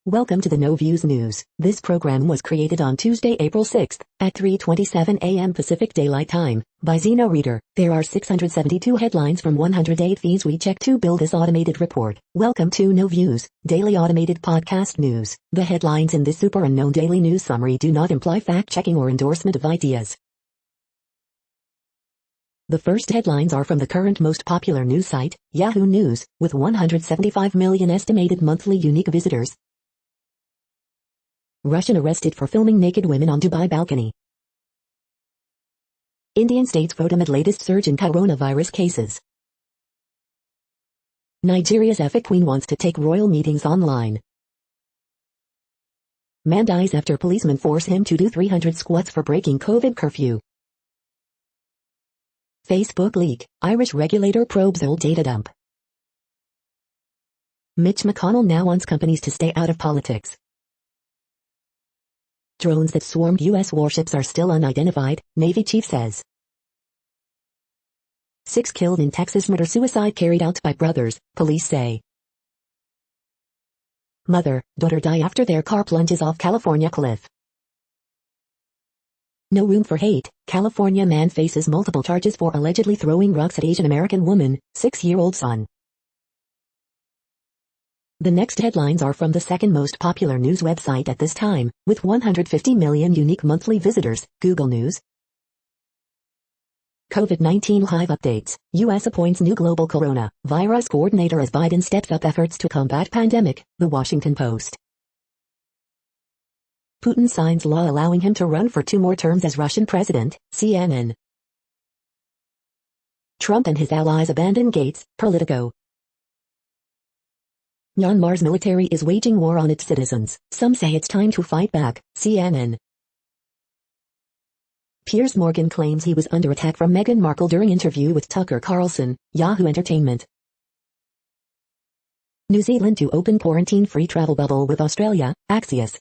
Welcome to the No Views News. This program was created on Tuesday, April 6th, at 3:27 a.m. Pacific Daylight Time, by Zeno Reader. There are 672 headlines from 108 feeds we check to build this automated report. Welcome to No Views, daily automated podcast news. The headlines in this super unknown daily news summary do not imply fact-checking or endorsement of ideas. The first headlines are from the current most popular news site, Yahoo News, with 175 million estimated monthly unique visitors. Russian arrested for filming naked women on Dubai balcony. Indian states vote amid latest surge in coronavirus cases. Nigeria's Efik Queen wants to take royal meetings online. Man dies after policemen force him to do 300 squats for breaking COVID curfew. Facebook leak, Irish regulator probes old data dump. Mitch McConnell now wants companies to stay out of politics. Drones that swarmed U.S. warships are still unidentified, Navy chief says. 6 killed in Texas murder-suicide carried out by brothers, police say. Mother, daughter die after their car plunges off California cliff. No room for hate, California man faces multiple charges for allegedly throwing rocks at Asian American woman, 6-year-old son. The next headlines are from the second most popular news website at this time, with 150 million unique monthly visitors, Google News. COVID-19 live updates, U.S. appoints new global coronavirus coordinator as Biden steps up efforts to combat pandemic, The Washington Post. Putin signs law allowing him to run for 2 more terms as Russian president, CNN. Trump and his allies abandon Gates, Politico. Myanmar's military is waging war on its citizens. Some say it's time to fight back, CNN. Piers Morgan claims he was under attack from Meghan Markle during interview with Tucker Carlson, Yahoo Entertainment. New Zealand to open quarantine-free travel bubble with Australia, Axios.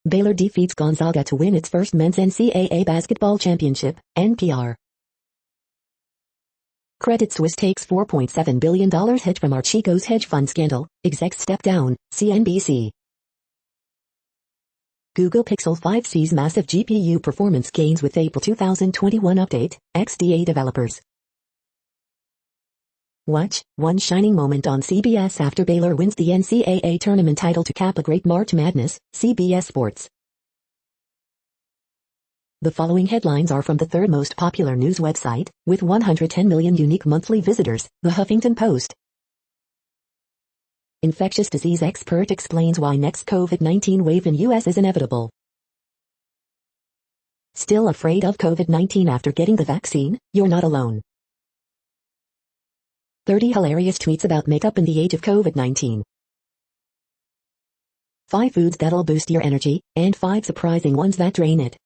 Baylor defeats Gonzaga to win its first men's NCAA basketball championship, NPR. Credit Suisse takes $4.7 billion hit from Archegos hedge fund scandal, execs step down, CNBC. Google Pixel 5 sees massive GPU performance gains with April 2021 update, XDA developers. Watch, one shining moment on CBS after Baylor wins the NCAA tournament title to cap a great March Madness, CBS Sports. The following headlines are from the third most popular news website, with 110 million unique monthly visitors, The Huffington Post. Infectious disease expert explains why next COVID-19 wave in U.S. is inevitable. Still afraid of COVID-19 after getting the vaccine? You're not alone. 30 hilarious tweets about makeup in the age of COVID-19. 5 foods that'll boost your energy, and 5 surprising ones that drain it.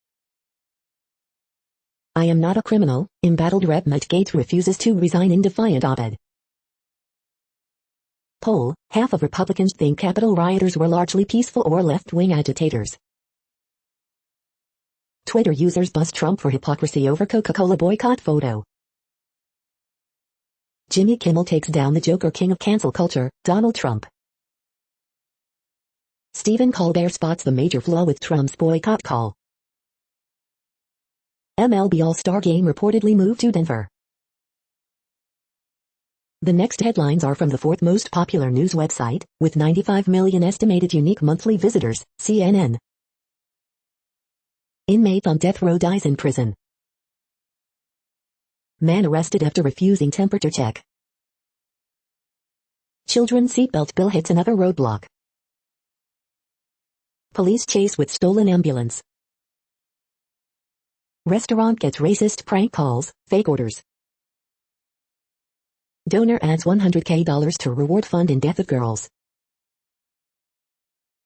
I am not a criminal, embattled Rep. Matt Gaetz refuses to resign in defiant op-ed. Poll, half of Republicans think Capitol rioters were largely peaceful or left-wing agitators. Twitter users bust Trump for hypocrisy over Coca-Cola boycott photo. Jimmy Kimmel takes down the Joker king of cancel culture, Donald Trump. Stephen Colbert spots the major flaw with Trump's boycott call. MLB All-Star Game reportedly moved to Denver. The next headlines are from the fourth most popular news website, with 95 million estimated unique monthly visitors, CNN. Inmate on death row dies in prison. Man arrested after refusing temperature check. Children's seatbelt bill hits another roadblock. Police chase with stolen ambulance. Restaurant gets racist prank calls, fake orders. Donor adds $100K to reward fund in death of girls.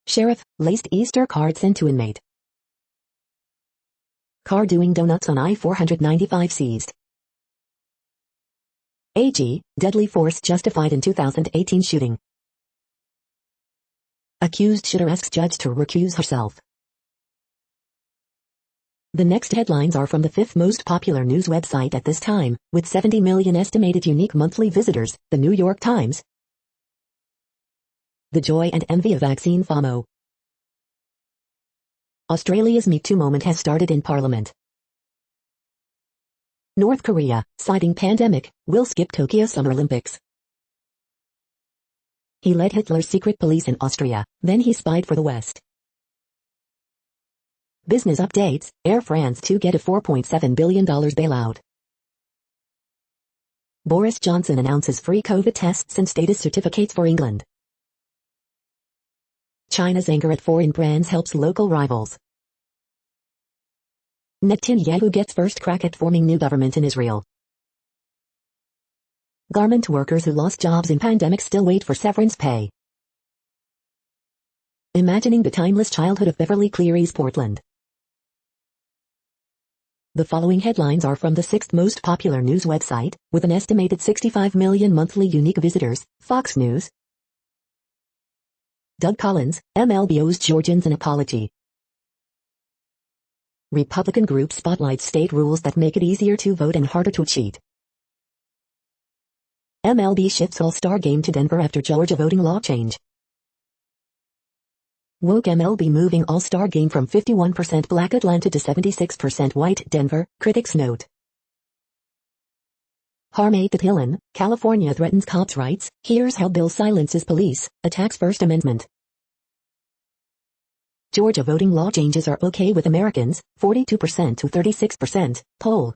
Sheriff, laced Easter card sent to inmate. Car doing donuts on I-495 seized. AG, deadly force justified in 2018 shooting. Accused shooter asks judge to recuse herself. The next headlines are from the fifth most popular news website at this time, with 70 million estimated unique monthly visitors, The New York Times. the joy and envy of vaccine FOMO. Australia's Me Too moment has started in Parliament. North Korea, citing pandemic, will skip Tokyo Summer Olympics. He led Hitler's secret police in Austria, then he spied for the West. Business updates, Air France to get a $4.7 billion bailout. Boris Johnson announces free COVID tests and status certificates for England. China's anger at foreign brands helps local rivals. Netanyahu gets first crack at forming new government in Israel. Garment workers who lost jobs in pandemic still wait for severance pay. Imagining the timeless childhood of Beverly Cleary's Portland. The following headlines are from the 6th most popular news website, with an estimated 65 million monthly unique visitors, Fox News. Doug Collins, MLB owes Georgians an apology. Republican group spotlights state rules that make it easier to vote and harder to cheat. MLB shifts All-Star game to Denver after Georgia voting law change. Woke MLB moving All-Star game from 51% black Atlanta to 76% white Denver, critics note. Harm at Hill, California threatens cops' rights, here's how bill silences police, attacks First Amendment. Georgia voting law changes are okay with Americans, 42% to 36%, poll.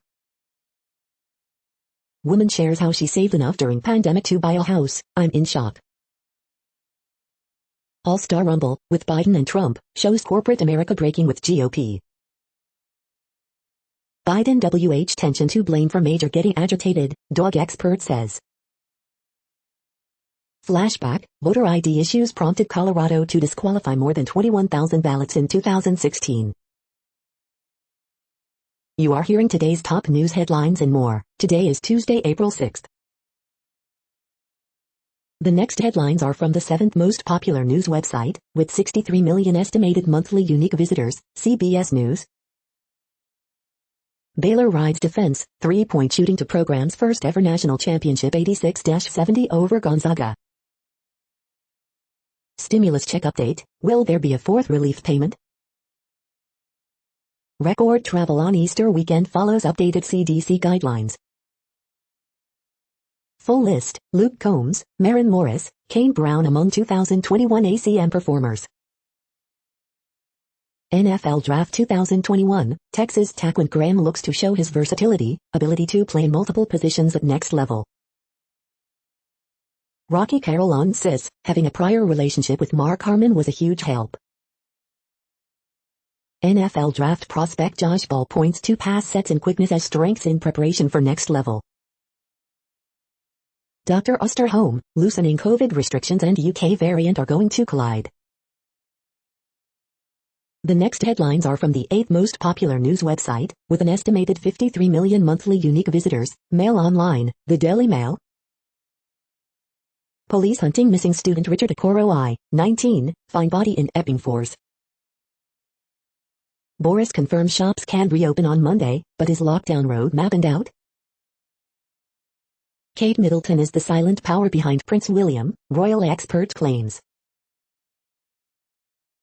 Woman shares how she saved enough during pandemic to buy a house, I'm in shock. All-Star Rumble, with Biden and Trump, shows corporate America breaking with GOP. Biden WH tension to blame for major getting agitated, dog expert says. Flashback, voter ID issues prompted Colorado to disqualify more than 21,000 ballots in 2016. You are hearing today's top news headlines and more. Today is Tuesday, April 6th. The next headlines are from the 7th most popular news website, with 63 million estimated monthly unique visitors, CBS News. Baylor rides defense, 3-point shooting to program's first ever national championship 86-70 over Gonzaga. Stimulus check update, will there be a fourth relief payment? Record travel on Easter weekend follows updated CDC guidelines. Full list, Luke Combs, Maren Morris, Kane Brown among 2021 ACM performers. NFL Draft 2021, Texas Taquan Graham looks to show his versatility, ability to play multiple positions at next level. Rocky Carroll on says, having a prior relationship with Mark Harmon was a huge help. NFL Draft prospect Josh Ball points to pass sets and quickness as strengths in preparation for next level. Dr. Osterholm, loosening COVID restrictions and UK variant are going to collide. The next headlines are from the 8th most popular news website, with an estimated 53 million monthly unique visitors, Mail Online, the Daily Mail. Police hunting missing student Richard Okoro I, 19, find body in Epping Force. Boris confirms shops can reopen on Monday, but is lockdown roadmap in doubt? Kate Middleton is the silent power behind Prince William, royal expert claims.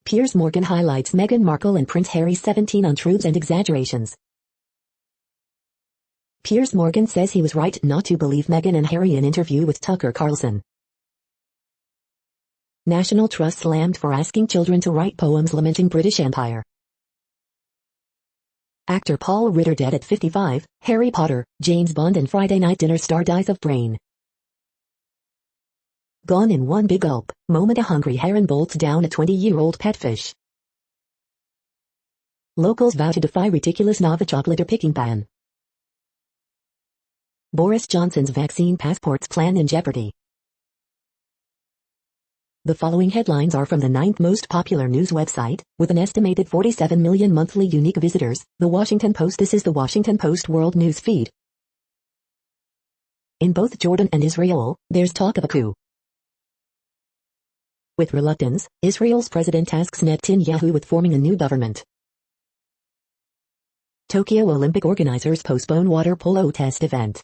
Piers Morgan highlights Meghan Markle and Prince Harry's 17 untruths and exaggerations. Piers Morgan says he was right not to believe Meghan and Harry in interview with Tucker Carlson. National Trust slammed for asking children to write poems lamenting British Empire. Actor Paul Ritter dead at 55, Harry Potter, James Bond and Friday Night Dinner star dies of brain. Gone in one big gulp, moment a hungry heron bolts down a 20-year-old pet fish. Locals vow to defy ridiculous Nava chocolate picking ban. Boris Johnson's vaccine passports plan in jeopardy. The following headlines are from the 9th most popular news website, with an estimated 47 million monthly unique visitors, The Washington Post. This is the Washington Post World News Feed. In both Jordan and Israel, there's talk of a coup. With reluctance, Israel's president tasks Netanyahu with forming a new government. Tokyo Olympic organizers postpone water polo test event.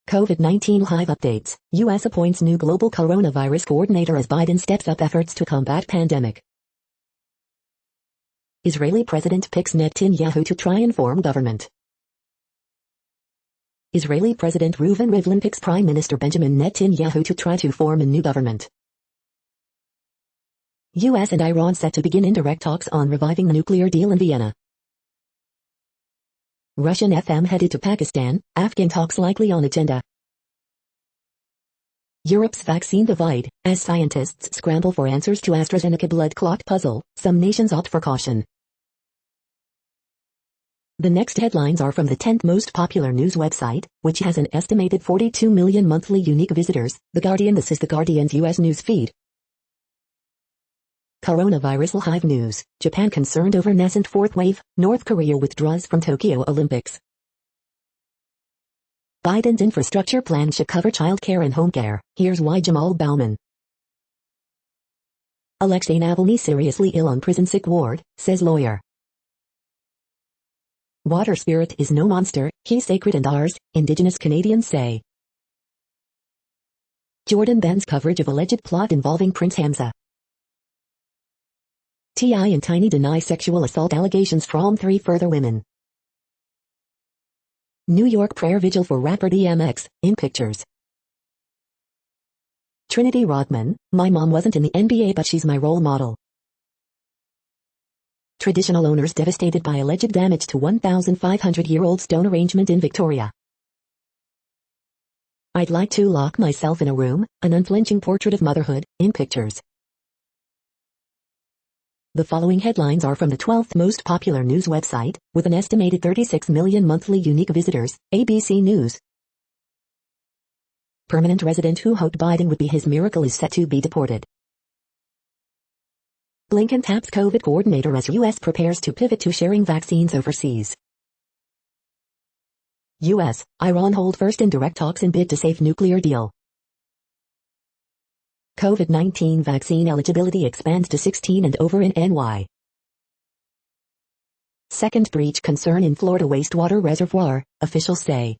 COVID-19 live updates. U.S. appoints new global coronavirus coordinator as Biden steps up efforts to combat pandemic. Israeli president picks Netanyahu to try and form government. Israeli President Reuven Rivlin picks Prime Minister Benjamin Netanyahu to try to form a new government. U.S. and Iran set to begin indirect talks on reviving the nuclear deal in Vienna. Russian FM headed to Pakistan, Afghan talks likely on agenda. Europe's vaccine divide. As scientists scramble for answers to AstraZeneca blood clot puzzle, some nations opt for caution. The next headlines are from the 10th most popular news website, which has an estimated 42 million monthly unique visitors, The Guardian. This is The Guardian's U.S. news feed. Coronavirus live news. Japan concerned over nascent fourth wave. North Korea withdraws from Tokyo Olympics. Biden's infrastructure plan should cover childcare and home care. Here's why. Jamal Bauman. Alexei Navalny seriously ill on prison sick ward, says lawyer. Water spirit is no monster, he's sacred and ours, Indigenous Canadians say. Jordan bans coverage of alleged plot involving Prince Hamza. T.I. and Tiny deny sexual assault allegations from 3 further women. New York prayer vigil for rapper DMX, in pictures. Trinity Rodman, my mom wasn't in the NBA but she's my role model. Traditional owners devastated by alleged damage to 1,500-year-old stone arrangement in Victoria. I'd like to lock myself in a room, an unflinching portrait of motherhood, in pictures. The following headlines are from the 12th most popular news website, with an estimated 36 million monthly unique visitors, ABC News. Permanent resident who hoped Biden would be his miracle is set to be deported. Blinken taps COVID coordinator as U.S. prepares to pivot to sharing vaccines overseas. U.S., Iran hold first indirect talks in bid to save nuclear deal. COVID-19 vaccine eligibility expands to 16 and over in NY. Second breach concern in Florida wastewater reservoir, officials say.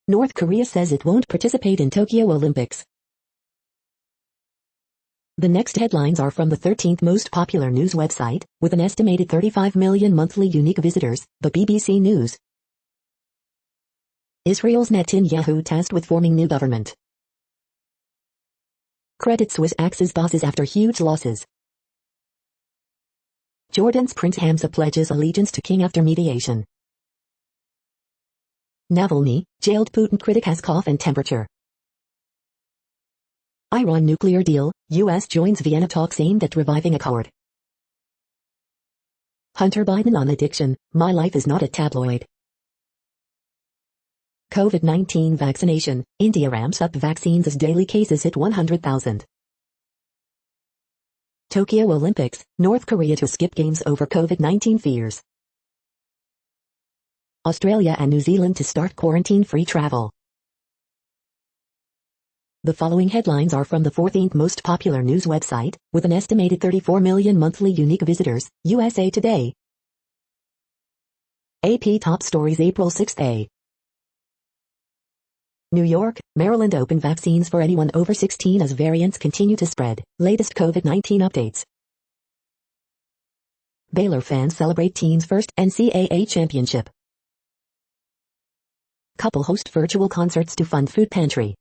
North Korea says it won't participate in Tokyo Olympics. The next headlines are from the 13th most popular news website, with an estimated 35 million monthly unique visitors, the BBC News. Israel's Netanyahu tasked with forming new government. Credit Suisse axes bosses after huge losses. Jordan's Prince Hamza pledges allegiance to king after mediation. Navalny, jailed Putin critic has cough and temperature. Iran nuclear deal, U.S. joins Vienna talks aimed at reviving accord. Hunter Biden on addiction, my life is not a tabloid. COVID-19 vaccination, India ramps up vaccines as daily cases hit 100,000. Tokyo Olympics, North Korea to skip games over COVID-19 fears. Australia and New Zealand to start quarantine-free travel. The following headlines are from the 14th most popular news website, with an estimated 34 million monthly unique visitors, USA Today. AP Top Stories April 6th. New York, Maryland open vaccines for anyone over 16 as variants continue to spread. Latest COVID-19 updates. Baylor fans celebrate team's first NCAA championship. Couple host virtual concerts to fund food pantry.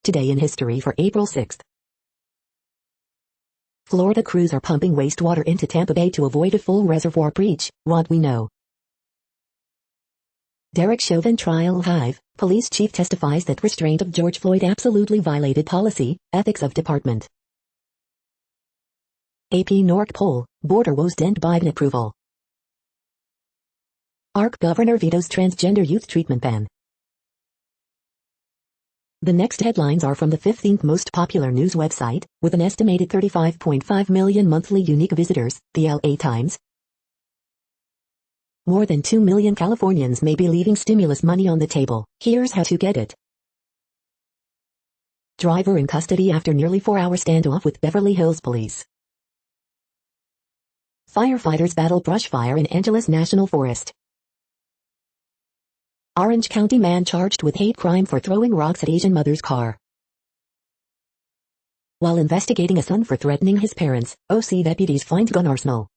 Today in history for April 6th. Florida crews are pumping wastewater into Tampa Bay to avoid a full reservoir breach, what we know. Derek Chauvin trial live, police chief testifies that restraint of George Floyd absolutely violated policy, ethics of department. AP NORC poll, border woes dent Biden approval. ARC governor vetoes transgender youth treatment ban. The next headlines are from the 15th most popular news website, with an estimated 35.5 million monthly unique visitors, the LA Times. More than 2 million Californians may be leaving stimulus money on the table. Here's how to get it. Driver in custody after nearly 4-hour standoff with Beverly Hills police. Firefighters battle brush fire in Angeles National Forest. Orange County man charged with hate crime for throwing rocks at Asian mother's car. While investigating a son for threatening his parents, OC deputies find gun arsenal.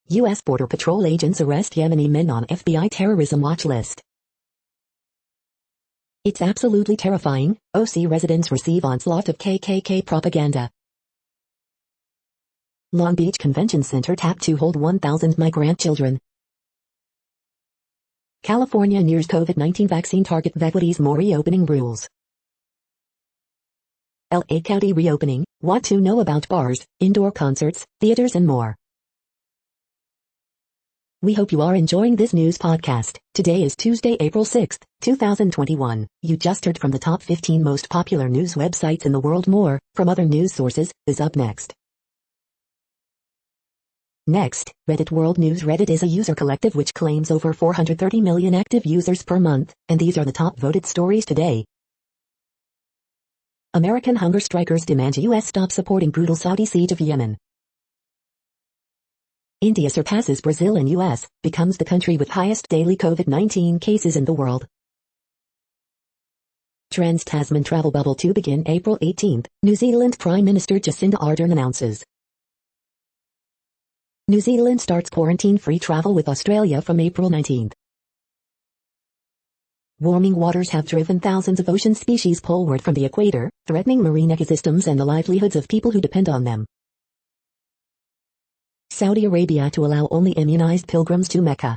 U.S. Border Patrol agents arrest Yemeni men on FBI terrorism watch list. It's absolutely terrifying. OC residents receive onslaught of KKK propaganda. Long Beach Convention Center tapped to hold 1,000 migrant children. California nears COVID-19 vaccine target vacuities more reopening rules. LA County reopening, what to know about bars, indoor concerts, theaters and more. We hope you are enjoying this news podcast. Today is Tuesday, April 6, 2021. You just heard from the top 15 most popular news websites in the world. More from other news sources is up next. Next, Reddit World News. Reddit is a user collective which claims over 430 million active users per month, and these are the top voted stories today. American hunger strikers demand U.S. stop supporting brutal Saudi siege of Yemen. India surpasses Brazil and U.S., becomes the country with highest daily COVID-19 cases in the world. Trans-Tasman travel bubble to begin April 18, New Zealand Prime Minister Jacinda Ardern announces. New Zealand starts quarantine-free travel with Australia from April 19. Warming waters have driven thousands of ocean species poleward from the equator, threatening marine ecosystems and the livelihoods of people who depend on them. Saudi Arabia to allow only immunized pilgrims to Mecca.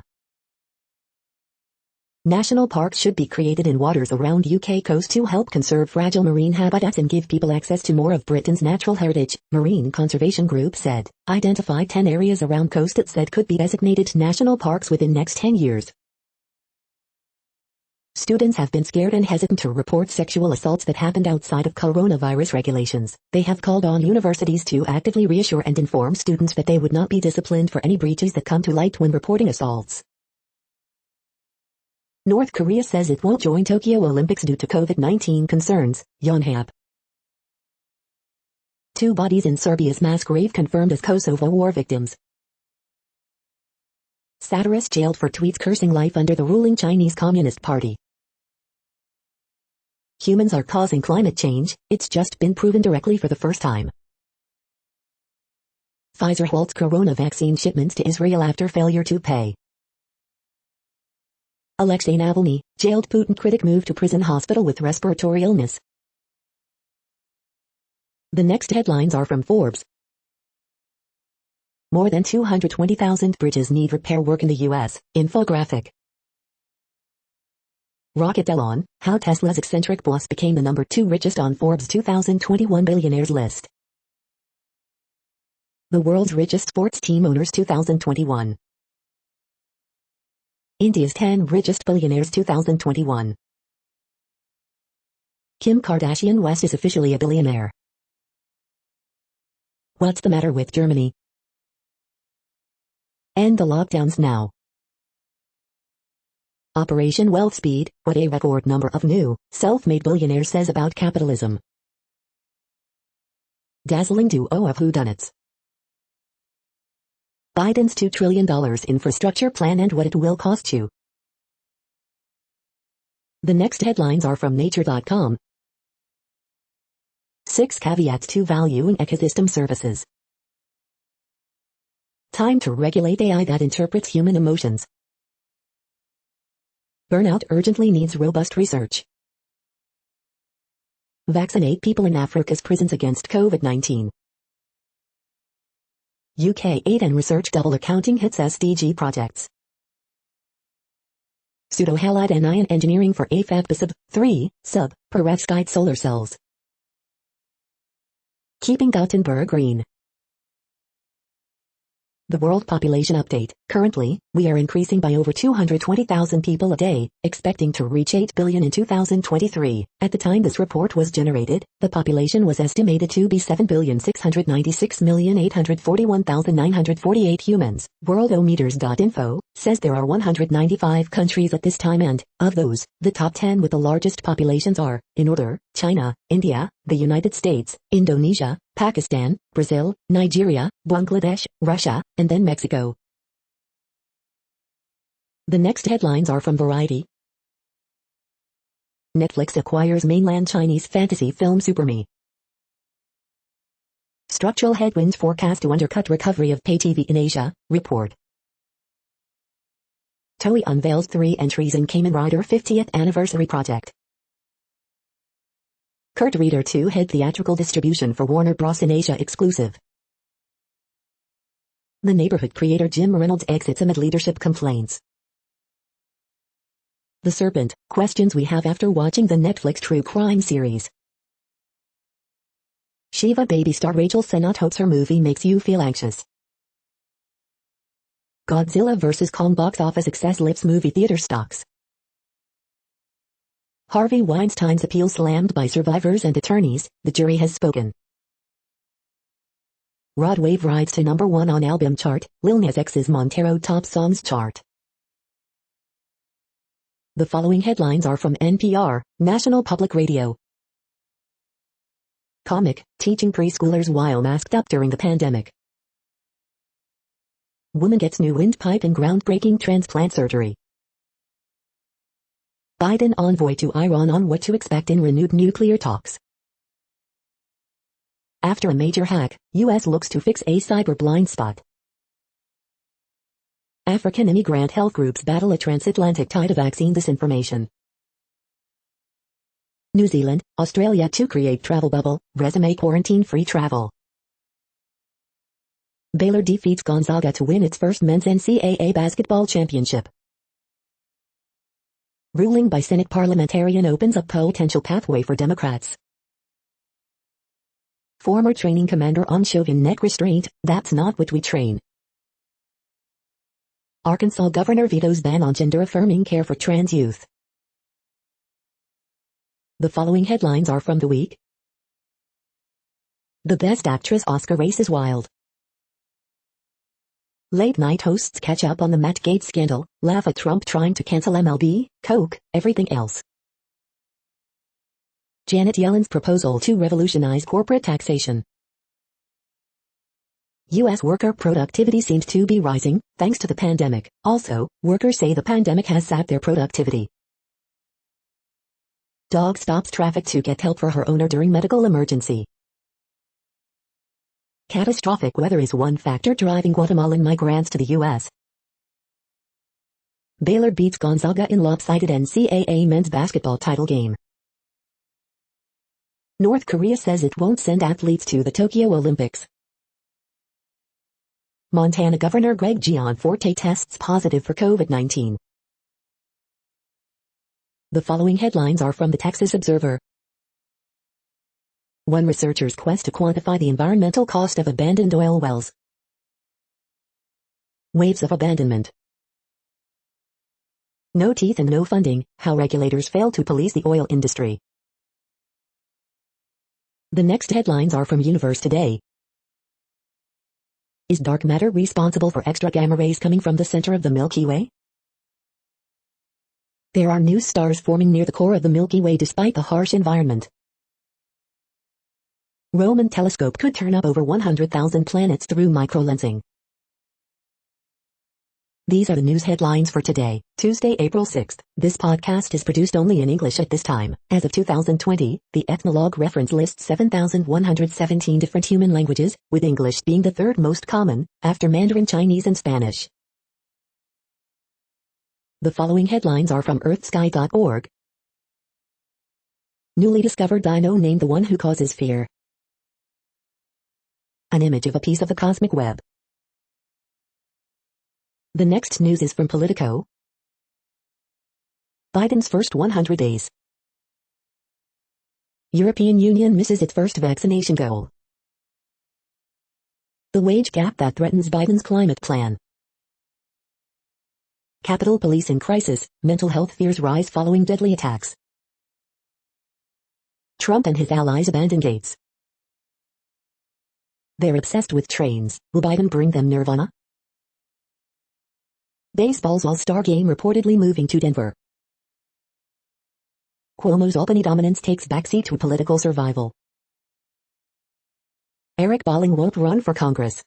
National parks should be created in waters around UK coast to help conserve fragile marine habitats and give people access to more of Britain's natural heritage, Marine Conservation Group said. Identify 10 areas around coast it said could be designated national parks within next 10 years. Students have been scared and hesitant to report sexual assaults that happened outside of coronavirus regulations. They have called on universities to actively reassure and inform students that they would not be disciplined for any breaches that come to light when reporting assaults. North Korea says it won't join Tokyo Olympics due to COVID-19 concerns, Yonhap. 2 bodies in Serbia's mass grave confirmed as Kosovo war victims. Satirist jailed for tweets cursing life under the ruling Chinese Communist Party. Humans are causing climate change, it's just been proven directly for the first time. Pfizer halts corona vaccine shipments to Israel after failure to pay. Alexei Navalny, jailed Putin critic moved to prison hospital with respiratory illness. The next headlines are from Forbes. More than 220,000 bridges need repair work in the U.S., infographic. Rocket Elon, how Tesla's eccentric boss became the number 2 richest on Forbes' 2021 billionaires list. The world's richest sports team owners 2021. India's 10 richest billionaires 2021. Kim Kardashian West is officially a billionaire. What's the matter with Germany? End the lockdowns now. Operation Wealth Speed, what a record number of new, self-made billionaires says about capitalism. Dazzling duo of whodunits. Biden's $2 trillion infrastructure plan and what it will cost you. The next headlines are from Nature.com. 6 caveats to valuing ecosystem services. Time to regulate AI that interprets human emotions. Burnout urgently needs robust research. Vaccinate people in Africa's prisons against COVID-19. UK aid and research double accounting hits SDG projects. Pseudo-halide anion engineering for AFAB 3 sub-perovskite solar cells. Keeping Gothenburg green. The World Population Update. Currently, we are increasing by over 220,000 people a day, expecting to reach 8 billion in 2023. At the time this report was generated, the population was estimated to be 7,696,841,948 humans. Worldometers.info says there are 195 countries at this time and, of those, the top 10 with the largest populations are, in order, China, India, the United States, Indonesia, Pakistan, Brazil, Nigeria, Bangladesh, Russia, and then Mexico. The next headlines are from Variety. Netflix acquires mainland Chinese fantasy film Super Me. Structural headwinds forecast to undercut recovery of pay TV in Asia, report. Toei unveils 3 entries in Kamen Rider 50th Anniversary Project. Kurt Reader 2 head theatrical distribution for Warner Bros. In Asia exclusive. The Neighborhood creator Jim Reynolds exits amid leadership complaints. The Serpent, questions we have after watching the Netflix true crime series. Shiva baby star Rachel Sennott hopes her movie makes you feel anxious. Godzilla vs. Kong box office success lifts movie theater stocks. Harvey Weinstein's appeal slammed by survivors and attorneys, the jury has spoken. Rod Wave rides to #1 on album chart, Lil Nas X's Montero Top Songs chart. The following headlines are from NPR, National Public Radio. Comic, teaching preschoolers while masked up during the pandemic. Woman gets new windpipe in groundbreaking transplant surgery. Biden envoy to Iran on what to expect in renewed nuclear talks. After a major hack, U.S. looks to fix a cyber blind spot. African immigrant health groups battle a transatlantic tide of vaccine disinformation. New Zealand, Australia to create travel bubble, resume quarantine-free travel. Baylor defeats Gonzaga to win its first men's NCAA basketball championship. Ruling by Senate parliamentarian opens up potential pathway for Democrats. Former training commander on Chauvin neck restraint, that's not what we train. Arkansas governor vetoes ban on gender-affirming care for trans youth. The following headlines are from The Week. The Best Actress Oscar race is wild. Late-night hosts catch up on the Matt Gaetz scandal, laugh at Trump trying to cancel MLB, Coke, everything else. Janet Yellen's proposal to revolutionize corporate taxation. U.S. worker productivity seems to be rising, thanks to the pandemic. Also, workers say the pandemic has sapped their productivity. Dog stops traffic to get help for her owner during medical emergency. Catastrophic weather is one factor driving Guatemalan migrants to the U.S. Baylor beats Gonzaga in lopsided NCAA men's basketball title game. North Korea says it won't send athletes to the Tokyo Olympics. Montana Governor Greg Gianforte tests positive for COVID-19. The following headlines are from the Texas Observer. One researcher's quest to quantify the environmental cost of abandoned oil wells. Waves of abandonment. No teeth and no funding, how regulators fail to police the oil industry. The next headlines are from Universe Today. Is dark matter responsible for extra gamma rays coming from the center of the Milky Way? There are new stars forming near the core of the Milky Way despite the harsh environment. Roman telescope could turn up over 100,000 planets through microlensing. These are the news headlines for today, Tuesday, April 6th. This podcast is produced only in English at this time. As of 2020, the Ethnologue reference lists 7,117 different human languages, with English being the third most common, after Mandarin Chinese and Spanish. The following headlines are from earthsky.org. Newly discovered dino named the one who causes fear. An image of a piece of the cosmic web. The next news is from Politico. Biden's first 100 days. European Union misses its first vaccination goal. The wage gap that threatens Biden's climate plan. Capitol Police in crisis, mental health fears rise following deadly attacks. Trump and his allies abandon Gates. They're obsessed with trains. Will Biden bring them nirvana? Baseball's All-Star game reportedly moving to Denver. Cuomo's Albany dominance takes backseat to political survival. Eric Bolling won't run for Congress.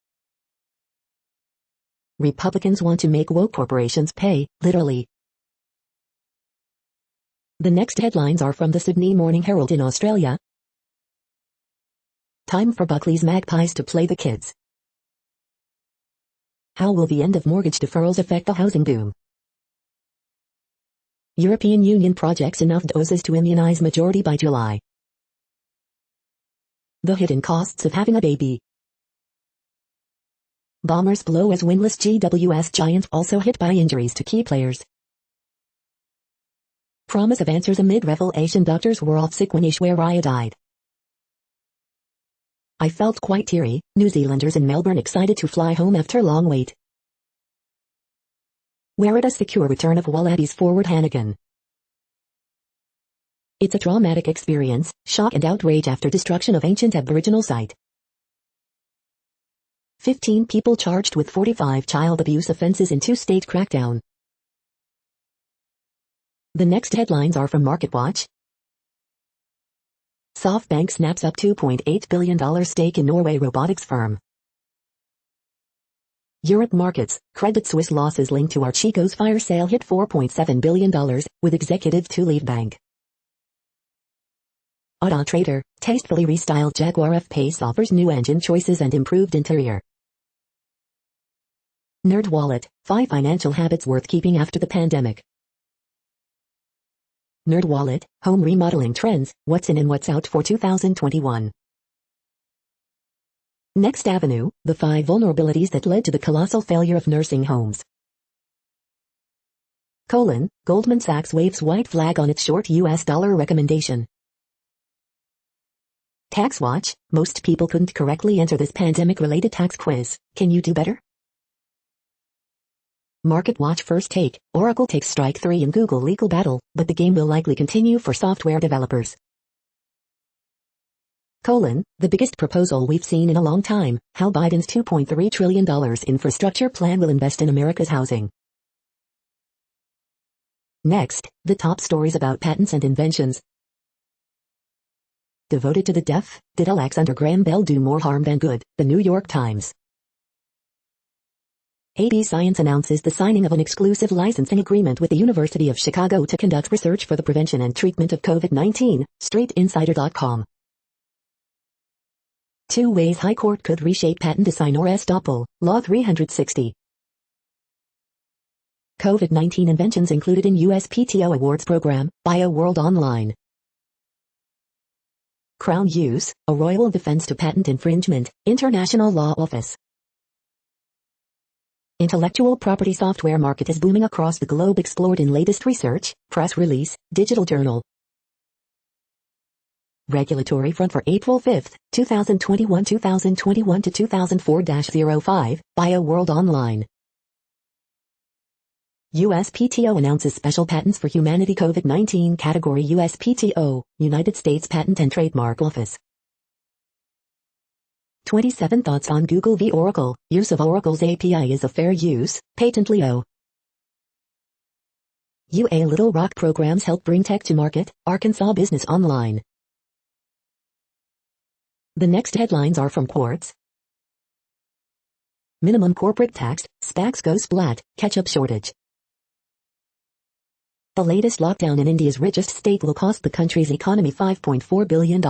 Republicans want to make woke corporations pay, literally. The next headlines are from the Sydney Morning Herald in Australia. Time for Buckley's Magpies to play the kids. How will the end of mortgage deferrals affect the housing boom? European Union projects enough doses to immunize majority by July. The hidden costs of having a baby. Bombers blow as winless GWS Giants also hit by injuries to key players. Promise of answers amid revelation doctors were off sick when Aishwarya died. I felt quite teary, New Zealanders in Melbourne excited to fly home after long wait. Where it a secure return of Wallabies forward Hannigan. It's a traumatic experience, shock and outrage after destruction of ancient Aboriginal site. 15 people charged with 45 child abuse offences in two-state crackdown. The next headlines are from MarketWatch. SoftBank snaps up $2.8 billion stake in Norway robotics firm. Europe markets, Credit Suisse losses linked to Archegos fire sale hit $4.7 billion, with executive to leave bank. Auto Trader, tastefully restyled Jaguar F-Pace offers new engine choices and improved interior. NerdWallet, 5 financial habits worth keeping after the pandemic. NerdWallet, home remodeling trends, what's in and what's out for 2021. Next Avenue, the 5 vulnerabilities that led to the colossal failure of nursing homes. Goldman Sachs waves white flag on its short US dollar recommendation. TaxWatch, most people couldn't correctly answer this pandemic-related tax quiz. Can you do better? MarketWatch First Take, Oracle takes strike 3 in Google legal battle, but the game will likely continue for software developers. The biggest proposal we've seen in a long time, how Biden's $2.3 trillion infrastructure plan will invest in America's housing. Next, the top stories about patents and inventions. Devoted to the deaf, did Alexander Graham Bell do more harm than good? The New York Times. AB Science announces the signing of an exclusive licensing agreement with the University of Chicago to conduct research for the prevention and treatment of COVID-19, StreetInsider.com. 2 ways High Court could reshape patent design or estoppel, Law 360. COVID-19 inventions included in USPTO Awards program, BioWorld Online. Crown use, a royal defense to patent infringement, International Law Office. Intellectual property software market is booming across the globe explored in latest research, press release, digital journal. Regulatory front for April 5, 2021 to 2004-05, BioWorld Online. USPTO announces special patents for humanity COVID-19 category USPTO, United States Patent and Trademark Office. 27 thoughts on Google v Oracle, use of Oracle's API is a fair use, Patent Leo. UA Little Rock programs help bring tech to market, Arkansas Business Online. The next headlines are from Quartz. Minimum corporate tax, SPACs go splat, ketchup shortage. The latest lockdown in India's richest state will cost the country's economy $5.4 billion.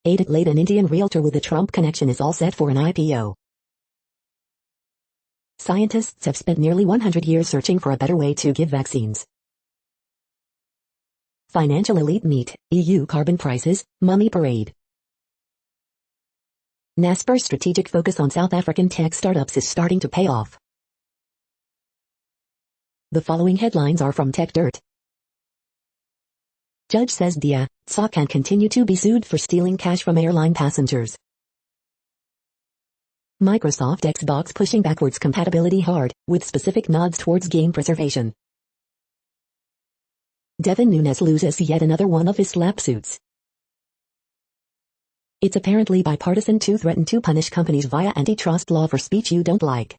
Aided late an Indian realtor with a Trump connection is all set for an IPO. Scientists have spent nearly 100 years searching for a better way to give vaccines. Financial elite meet, EU carbon prices, mummy parade. Naspers' strategic focus on South African tech startups is starting to pay off. The following headlines are from Tech Dirt. Judge says Dia Tsa can continue to be sued for stealing cash from airline passengers. Microsoft Xbox pushing backwards compatibility hard, with specific nods towards game preservation. Devin Nunes loses yet another one of his slap suits. It's apparently bipartisan to threaten to punish companies via antitrust law for speech you don't like.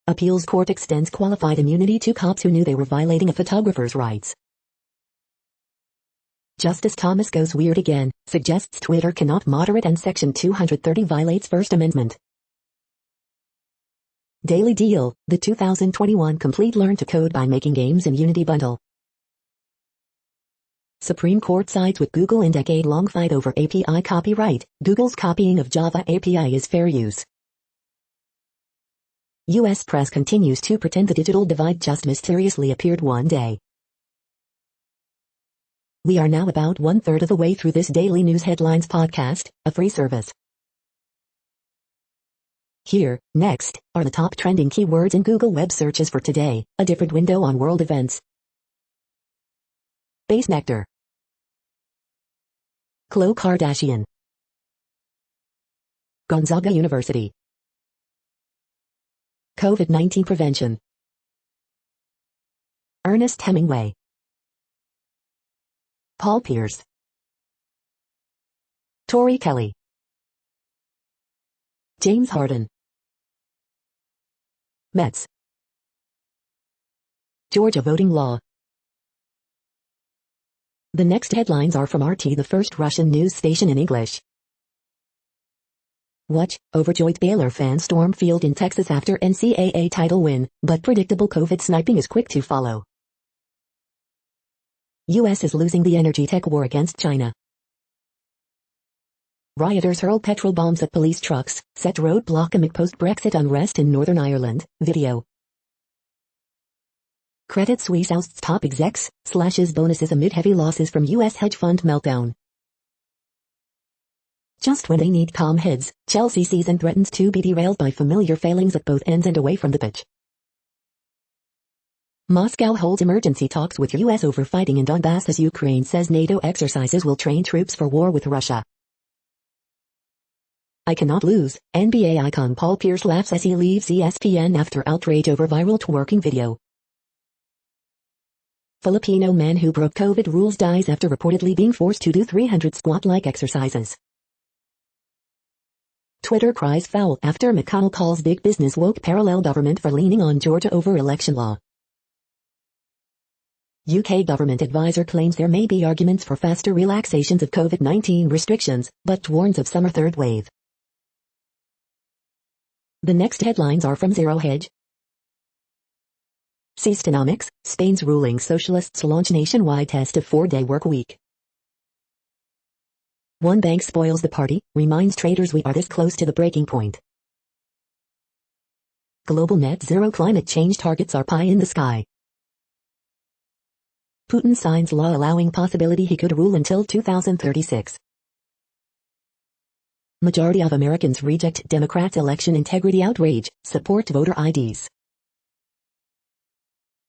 Appeals court extends qualified immunity to cops who knew they were violating a photographer's rights. Justice Thomas goes weird again, suggests Twitter cannot moderate and Section 230 violates First Amendment. Daily Deal, the 2021 complete Learn to Code by Making Games in Unity bundle. Supreme Court sides with Google in decade-long fight over API copyright. Google's copying of Java API is fair use. U.S. press continues to pretend the digital divide just mysteriously appeared one day. We are now about 1/3 of the way through this daily news headlines podcast, a free service. Here, next, are the top trending keywords in Google web searches for today, a different window on world events. Base nectar. Khloe Kardashian. Gonzaga University. COVID-19 prevention. Ernest Hemingway. Paul Pierce. Tori Kelly. James Harden. Mets. Georgia voting law. The next headlines are from RT, the first Russian news station in English. Watch, overjoyed Baylor fans storm field in Texas after NCAA title win, but predictable COVID sniping is quick to follow. U.S. is losing the energy tech war against China. Rioters hurl petrol bombs at police trucks, set roadblock amid post-Brexit unrest in Northern Ireland. Video. Credit Suisse ousts top execs, slashes bonuses amid heavy losses from U.S. hedge fund meltdown. Just when they need calm heads, Chelsea season threatens to be derailed by familiar failings at both ends and away from the pitch. Moscow holds emergency talks with U.S. over fighting in Donbass as Ukraine says NATO exercises will train troops for war with Russia. I cannot lose, NBA icon Paul Pierce laughs as he leaves ESPN after outrage over viral twerking video. Filipino man who broke COVID rules dies after reportedly being forced to do 300 squat-like exercises. Twitter cries foul after McConnell calls big business woke parallel government for leaning on Georgia over election law. UK government advisor claims there may be arguments for faster relaxations of COVID-19 restrictions, but warns of summer third wave. The next headlines are from Zero Hedge. Seastonomics, Spain's ruling socialists launch nationwide test of 4-day work week. One bank spoils the party, reminds traders we are this close to the breaking point. Global net zero climate change targets are pie in the sky. Putin signs law allowing possibility he could rule until 2036. Majority of Americans reject Democrats' election integrity outrage, support voter IDs.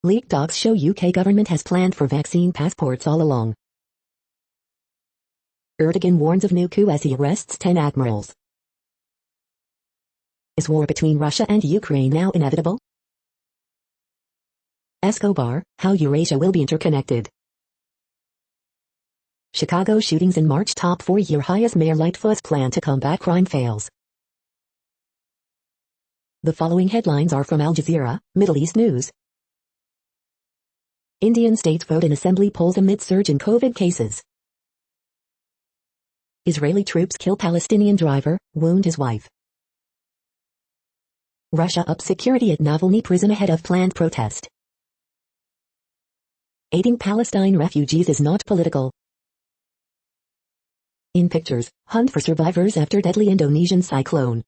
Leaked docs show UK government has planned for vaccine passports all along. Erdogan warns of new coup as he arrests 10 admirals. Is war between Russia and Ukraine now inevitable? Escobar, how Eurasia will be interconnected. Chicago shootings in March top 4-year high as Mayor Lightfoot's plan to combat crime fails. The following headlines are from Al Jazeera, Middle East News. Indian states vote in assembly polls amid surge in COVID cases. Israeli troops kill Palestinian driver, wound his wife. Russia ups security at Navalny prison ahead of planned protest. Aiding Palestine refugees is not political. In pictures, hunt for survivors after deadly Indonesian cyclone.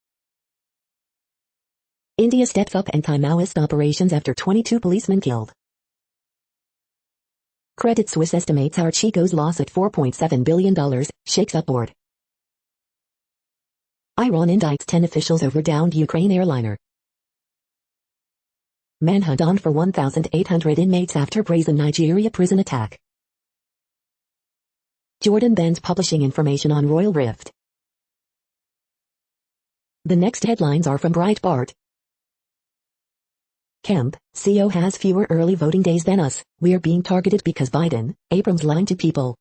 India steps up anti-Maoist operations after 22 policemen killed. Credit Suisse estimates Archegos loss at $4.7 billion, shakes up board. Iran indicts 10 officials over downed Ukraine airliner. Manhunt on for 1,800 inmates after brazen Nigeria prison attack. Jordan bans publishing information on Royal Rift. The next headlines are from Breitbart. Kemp, CO has fewer early voting days than us, we're being targeted because Biden, Abrams lying to people.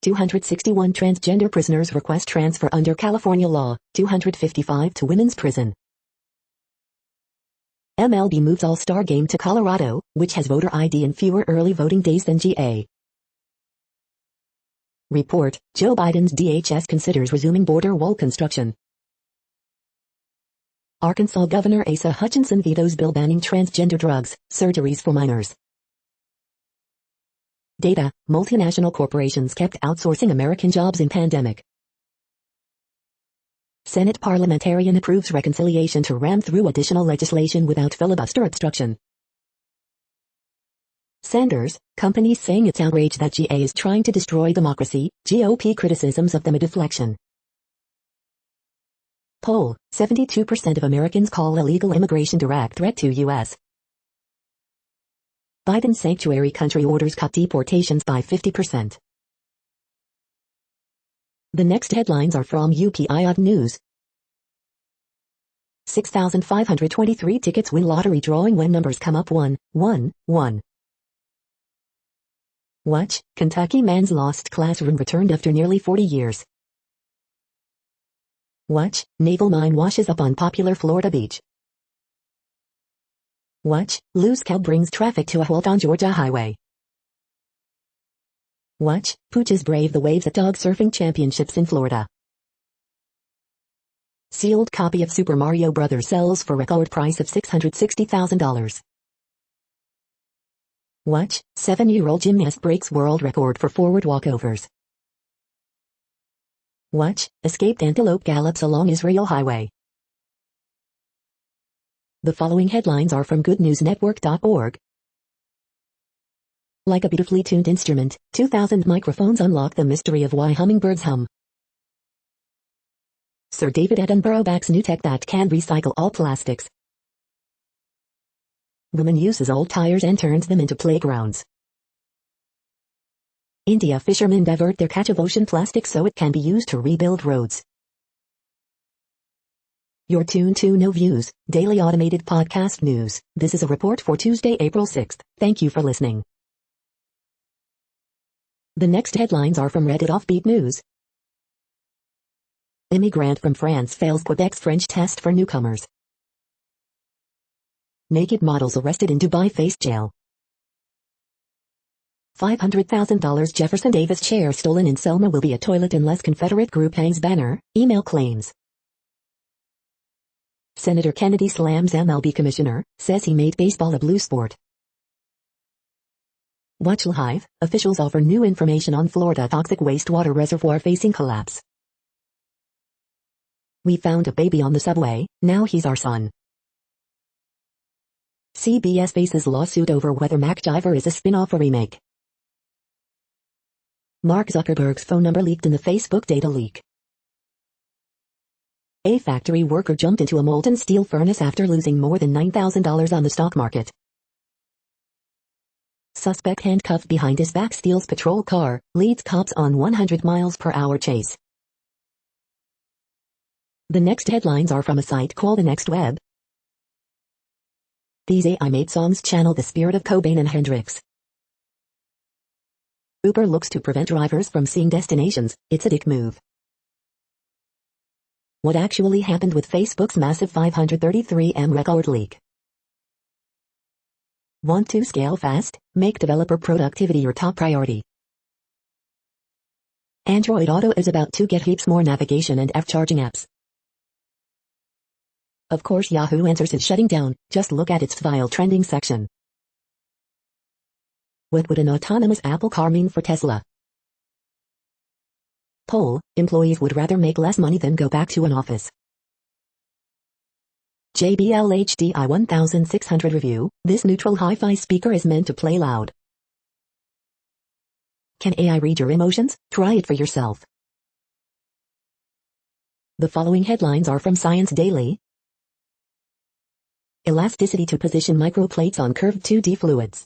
261 transgender prisoners request transfer under California law, 255 to women's prison. MLB moves All-Star game to Colorado, which has voter ID and fewer early voting days than GA. Report, Joe Biden's DHS considers resuming border wall construction. Arkansas Governor Asa Hutchinson vetoes bill banning transgender drugs, surgeries for minors. Data, multinational corporations kept outsourcing American jobs in pandemic. Senate parliamentarian approves reconciliation to ram through additional legislation without filibuster obstruction. Sanders, companies saying it's outrage that GA is trying to destroy democracy, GOP criticisms of them a deflection. Poll, 72% of Americans call illegal immigration direct threat to U.S. Biden sanctuary country orders cut deportations by 50%. The next headlines are from UPI News. 6,523 tickets win lottery drawing when numbers come up 1, 1, 1. Watch, Kentucky man's lost classroom returned after nearly 40 years. Watch, naval mine washes up on popular Florida beach. Watch, loose cow brings traffic to a halt on Georgia highway. Watch, pooches brave the waves at dog surfing championships in Florida. Sealed copy of Super Mario Bros. Sells for record price of $660,000. Watch, 7-year-old gymnast breaks world record for forward walkovers. Watch, escaped antelope gallops along Israel highway. The following headlines are from goodnewsnetwork.org. Like a beautifully tuned instrument, 2,000 microphones unlock the mystery of why hummingbirds hum. Sir David Attenborough backs new tech that can recycle all plastics. Woman uses old tires and turns them into playgrounds. India fishermen divert their catch of ocean plastic so it can be used to rebuild roads. You're tuned to No Views, daily automated podcast news. This is a report for Tuesday, April 6th. Thank you for listening. The next headlines are from Reddit Offbeat News. Immigrant from France fails Quebec's French test for newcomers. Naked models arrested in Dubai face jail. $500,000 Jefferson Davis chair stolen in Selma will be a toilet unless Confederate group hangs banner, email claims. Senator Kennedy slams MLB commissioner, says he made baseball a blue sport. Watch live, officials offer new information on Florida toxic wastewater reservoir facing collapse. We found a baby on the subway, now he's our son. CBS faces lawsuit over whether MacGyver is a spin-off or remake. Mark Zuckerberg's phone number leaked in the Facebook data leak. A factory worker jumped into a molten steel furnace after losing more than $9,000 on the stock market. Suspect handcuffed behind his back steals patrol car, leads cops on 100 miles per hour chase. The next headlines are from a site called The Next Web. These AI-made songs channel the spirit of Cobain and Hendrix. Uber looks to prevent drivers from seeing destinations, it's a dick move. What actually happened with Facebook's massive 533M record leak? Want to scale fast? Make developer productivity your top priority. Android Auto is about to get heaps more navigation and F-charging apps. Of course Yahoo Answers is shutting down, just look at its file trending section. What would an autonomous Apple car mean for Tesla? Poll, employees would rather make less money than go back to an office. JBL HDI 1600 review, this neutral hi-fi speaker is meant to play loud. Can AI read your emotions? Try it for yourself. The following headlines are from Science Daily. Elasticity to position microplates on curved 2D fluids.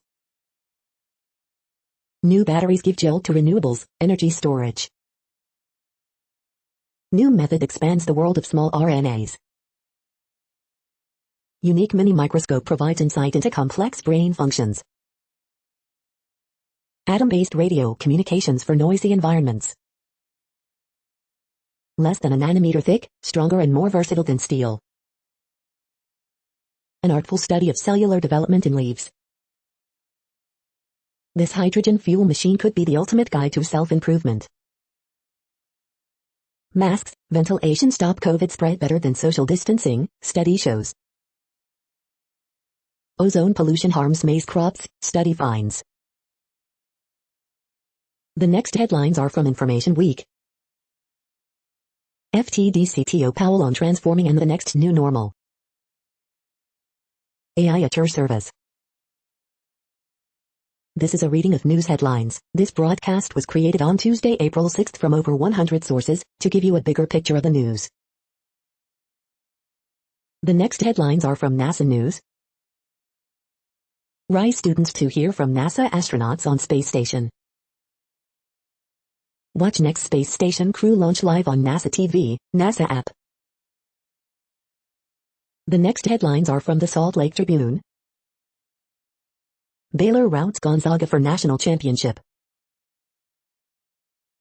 New batteries give jolt to renewables, energy storage. New method expands the world of small RNAs. Unique mini microscope provides insight into complex brain functions. Atom-based radio communications for noisy environments. Less than a nanometer thick, stronger and more versatile than steel. An artful study of cellular development in leaves. This hydrogen fuel machine could be the ultimate guide to self-improvement. Masks, ventilation stop COVID spread better than social distancing, study shows. Ozone pollution harms maize crops, study finds. The next headlines are from Information Week. FTD CTO Powell on transforming and the next new normal. AI at your service. This is a reading of news headlines. This broadcast was created on Tuesday, April 6th from over 100 sources to give you a bigger picture of the news. The next headlines are from NASA News. Rise students to hear from NASA astronauts on space station. Watch next space station crew launch live on NASA TV, NASA app. The next headlines are from the Salt Lake Tribune. Baylor routs Gonzaga for national championship.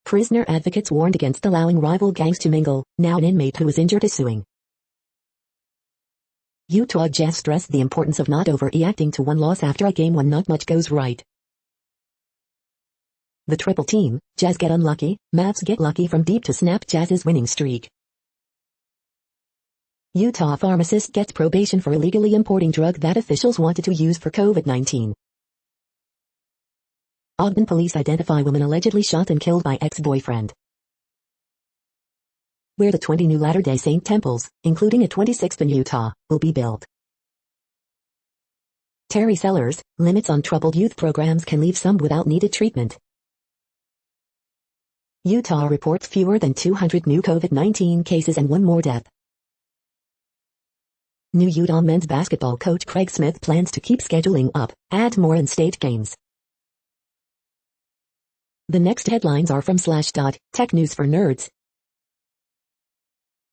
Prisoner advocates warned against allowing rival gangs to mingle. Now an inmate who was injured is suing. Utah Jazz stressed the importance of not overreacting to one loss after a game when not much goes right. The triple team, Jazz get unlucky, Mavs get lucky from deep to snap Jazz's winning streak. Utah pharmacist gets probation for illegally importing drug that officials wanted to use for COVID-19. Ogden police identify woman allegedly shot and killed by ex-boyfriend. Where the 20 new Latter-day Saint temples, including a 26th in Utah, will be built. Terry Sellers, limits on troubled youth programs can leave some without needed treatment. Utah reports fewer than 200 new COVID-19 cases and one more death. New Utah men's basketball coach Craig Smith plans to keep scheduling up, add more in-state games. The next headlines are from Slashdot, Tech News for Nerds.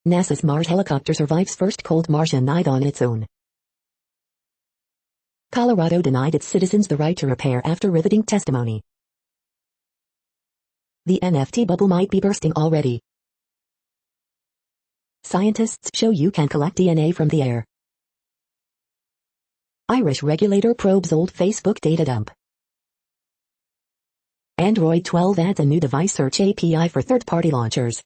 NASA's Mars helicopter survives first cold Martian night on its own. Colorado denied its citizens the right to repair after riveting testimony. The NFT bubble might be bursting already. Scientists show you can collect DNA from the air. Irish regulator probes old Facebook data dump. Android 12 adds a new device search API for third-party launchers.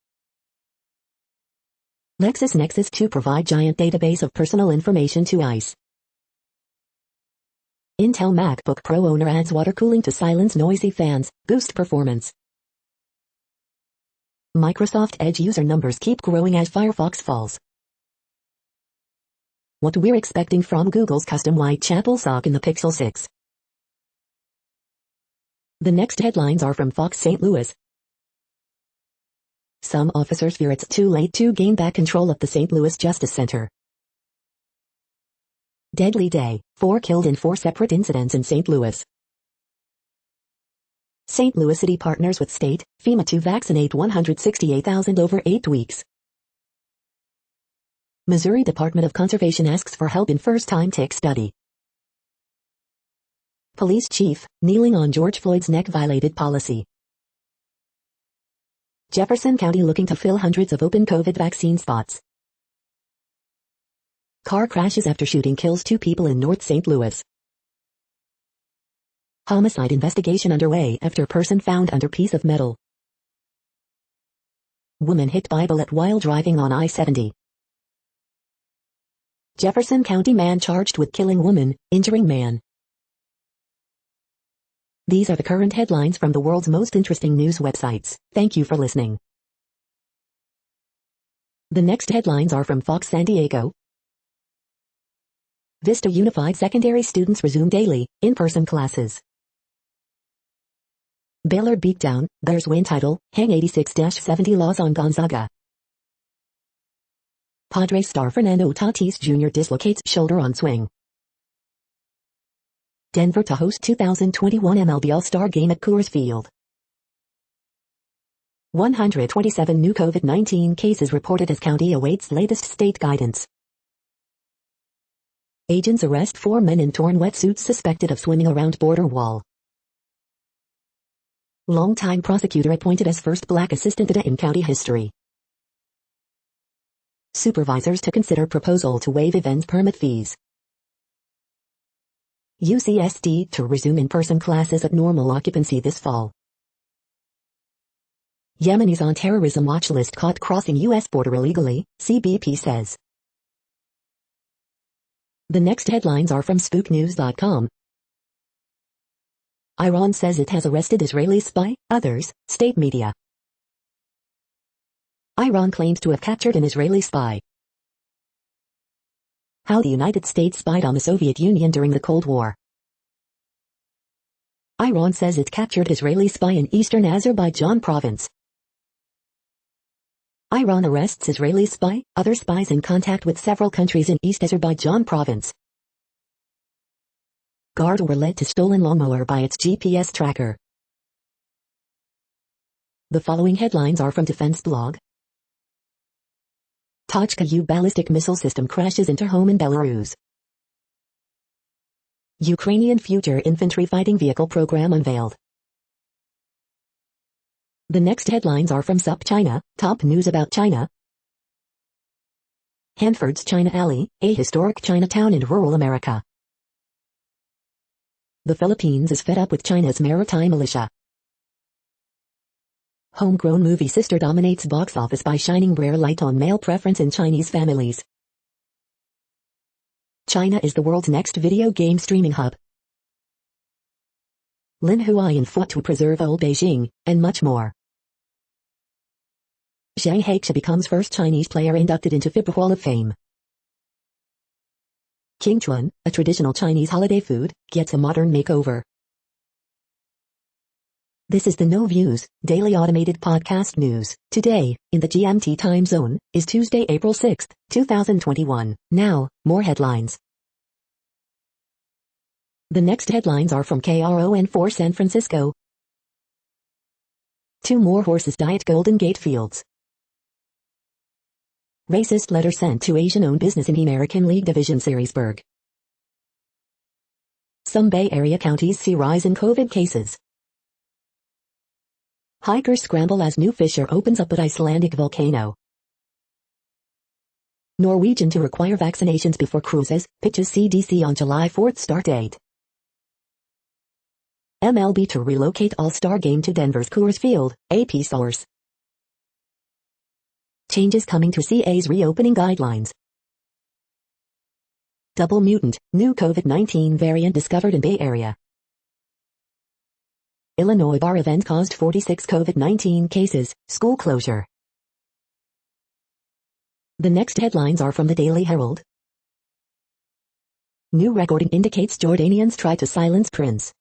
LexisNexis to provide giant database of personal information to ICE. Intel MacBook Pro owner adds water cooling to silence noisy fans, boost performance. Microsoft Edge user numbers keep growing as Firefox falls. What we're expecting from Google's custom Whitechapel SoC in the Pixel 6. The next headlines are from Fox St. Louis. Some officers fear it's too late to gain back control of the St. Louis Justice Center. Deadly day, 4 killed in 4 separate incidents in St. Louis. St. Louis City partners with state, FEMA to vaccinate 168,000 over 8 weeks. Missouri Department of Conservation asks for help in first-time tick study. Police chief, kneeling on George Floyd's neck violated policy. Jefferson County looking to fill hundreds of open COVID vaccine spots. Car crashes after shooting kills 2 people in North St. Louis. Homicide investigation underway after person found under piece of metal. Woman hit by bullet while driving on I-70. Jefferson County man charged with killing woman, injuring man. These are the current headlines from the world's most interesting news websites. Thank you for listening. The next headlines are from Fox San Diego. Vista Unified Secondary students resume daily, in-person classes. Baylor beatdown, Bears win title, hang 86-70 loss on Gonzaga. Padres star Fernando Tatis Jr. dislocates shoulder on swing. Denver to host 2021 MLB All-Star Game at Coors Field. 127 new COVID-19 cases reported as county awaits latest state guidance. Agents arrest 4 men in torn wetsuits suspected of swimming around border wall. Longtime prosecutor appointed as first black assistant in county history. Supervisors to consider proposal to waive events permit fees. UCSD to resume in-person classes at normal occupancy this fall. Yemenis on terrorism watch list caught crossing U.S. border illegally, CBP says. The next headlines are from spooknews.com. Iran says it has arrested Israeli spy, others, state media. Iran claims to have captured an Israeli spy. How the United States spied on the Soviet Union during the Cold War. Iran says it captured Israeli spy in eastern Azerbaijan province. Iran arrests Israeli spy, other spies in contact with several countries in East Azerbaijan province. Guard were led to stolen lawnmower by its GPS tracker. The following headlines are from Defense Blog. Tochka-U ballistic missile system crashes into home in Belarus. Ukrainian future infantry fighting vehicle program unveiled. The next headlines are from SUP China, top news about China. Hanford's China Alley, a historic Chinatown in rural America. The Philippines is fed up with China's maritime militia. Homegrown movie Sister dominates box office by shining rare light on male preference in Chinese families. China is the world's next video game streaming hub. Lin Huayan fought to preserve old Beijing, and much more. Zhang Haiqia becomes first Chinese player inducted into FIBA Hall of Fame. Qingchuan, a traditional Chinese holiday food, gets a modern makeover. This is the No Views, daily automated podcast news. Today, in the GMT time zone, is Tuesday, April 6, 2021. Now, more headlines. The next headlines are from KRON4 San Francisco. 2 more horses die at Golden Gate Fields. Racist letter sent to Asian-owned business in the American League Division Seriesburg. Some Bay Area counties see rise in COVID cases. Hikers scramble as new fissure opens up at Icelandic volcano. Norwegian to require vaccinations before cruises, pitches CDC on July 4 start date. MLB to relocate All-Star Game to Denver's Coors Field, AP source. Changes coming to CA's reopening guidelines. Double mutant, new COVID-19 variant discovered in Bay Area. Illinois bar event caused 46 COVID-19 cases, school closure. The next headlines are from the Daily Herald. New recording indicates Jordanians try to silence Prince.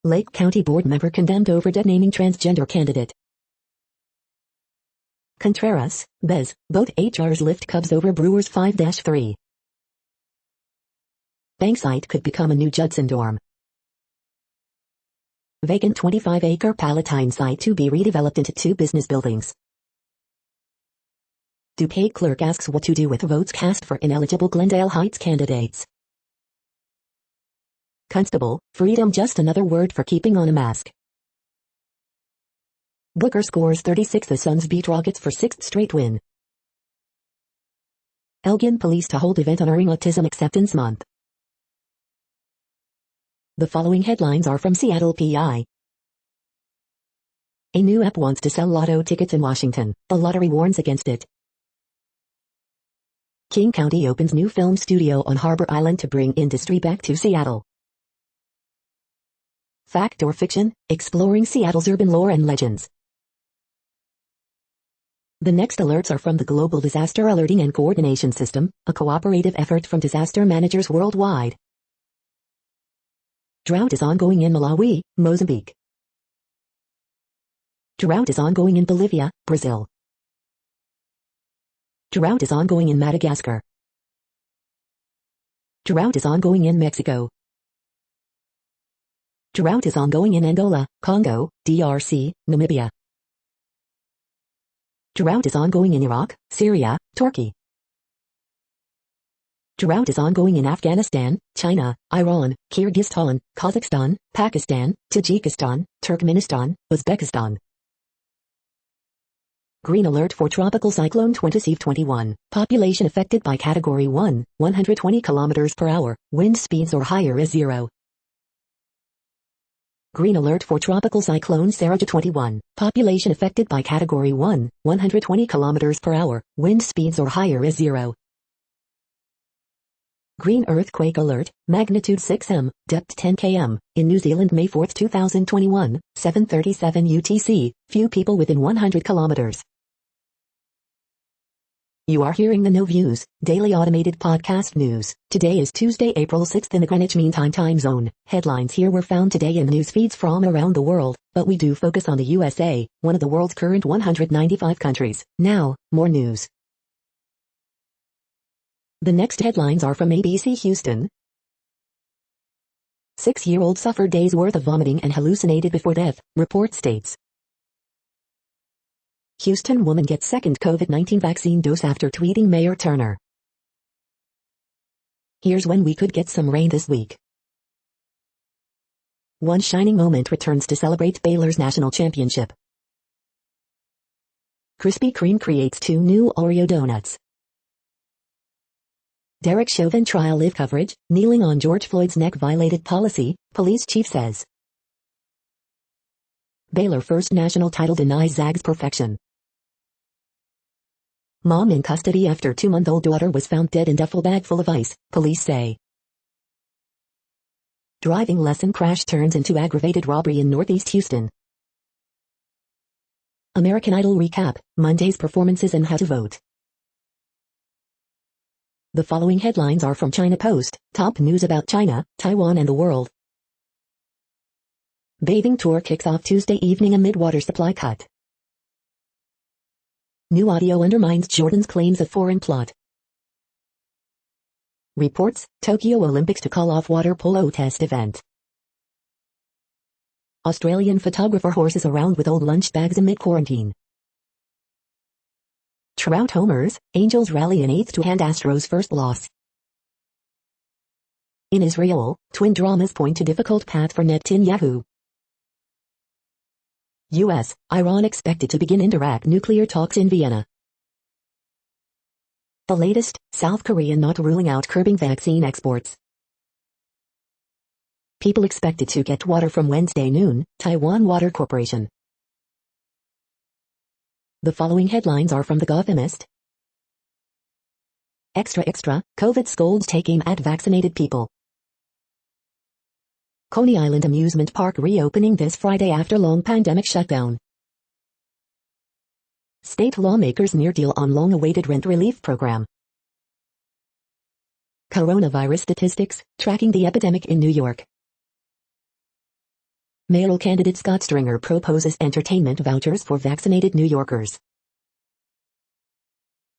Lake County board member condemned over denaming transgender candidate. Contreras, Bez, both HRs lift Cubs over Brewers 5-3. Banksite could become a new Judson dorm. Vacant 25-acre Palatine site to be redeveloped into 2 business buildings. DuPage clerk asks what to do with votes cast for ineligible Glendale Heights candidates. Constable, freedom just another word for keeping on a mask. Booker scores 36. The Suns beat Rockets for 6th straight win. Elgin Police to hold event honoring Autism Acceptance Month. The following headlines are from Seattle PI. A new app wants to sell lotto tickets in Washington. A lottery warns against it. King County opens new film studio on Harbor Island to bring industry back to Seattle. Fact or fiction, exploring Seattle's urban lore and legends. The next alerts are from the Global Disaster Alerting and Coordination System, a cooperative effort from disaster managers worldwide. Drought is ongoing in Malawi, Mozambique. Drought is ongoing in Bolivia, Brazil. Drought is ongoing in Madagascar. Drought is ongoing in Mexico. Drought is ongoing in Angola, Congo, DRC, Namibia. Drought is ongoing in Iraq, Syria, Turkey. Drought is ongoing in Afghanistan, China, Iran, Kyrgyzstan, Kazakhstan, Pakistan, Tajikistan, Turkmenistan, Uzbekistan. Green alert for Tropical Cyclone 2021. Population affected by Category 1, 120 km per hour, wind speeds or higher is 0. Green alert for tropical cyclone Sarah 21. Population affected by category 1, 120 kilometers per hour. Wind speeds or higher is 0. Green earthquake alert, magnitude 6M, depth 10 km, in New Zealand May 4, 2021, 7:37 UTC, few people within 100 kilometers. You are hearing the No Views, daily automated podcast news. Today is Tuesday, April 6th in the Greenwich Mean Time zone. Headlines here were found today in news feeds from around the world, but we do focus on the USA, one of the world's current 195 countries. Now, more news. The next headlines are from ABC Houston. 6-year-old suffered days worth of vomiting and hallucinated before death, report states. Houston woman gets second COVID-19 vaccine dose after tweeting Mayor Turner. Here's when we could get some rain this week. One shining moment returns to celebrate Baylor's national championship. Krispy Kreme creates 2 new Oreo donuts. Derek Chauvin trial live coverage, kneeling on George Floyd's neck violated policy, police chief says. Baylor first national title denies Zag's perfection. Mom in custody after 2-month-old daughter was found dead in duffel bag full of ice, police say. Driving lesson crash turns into aggravated robbery in Northeast Houston. American Idol recap, Monday's performances and how to vote. The following headlines are from China Post, top news about China, Taiwan and the world. Bathing tour kicks off Tuesday evening amid water supply cut. New audio undermines Jordan's claims of foreign plot. Reports, Tokyo Olympics to call off water polo test event. Australian photographer horses around with old lunch bags amid quarantine. Trout homers, Angels rally in 8th to hand Astros' first loss. In Israel, twin dramas point to difficult path for Netanyahu. U.S., Iran expected to begin indirect nuclear talks in Vienna. The latest, South Korea not ruling out curbing vaccine exports. People expected to get water from Wednesday noon, Taiwan Water Corporation. The following headlines are from The Gothamist. Extra, COVID scolds take aim at vaccinated people. Coney Island amusement park reopening this Friday after long pandemic shutdown. State lawmakers near deal on long-awaited rent relief program. Coronavirus statistics, tracking the epidemic in New York. Mayoral candidate Scott Stringer proposes entertainment vouchers for vaccinated New Yorkers.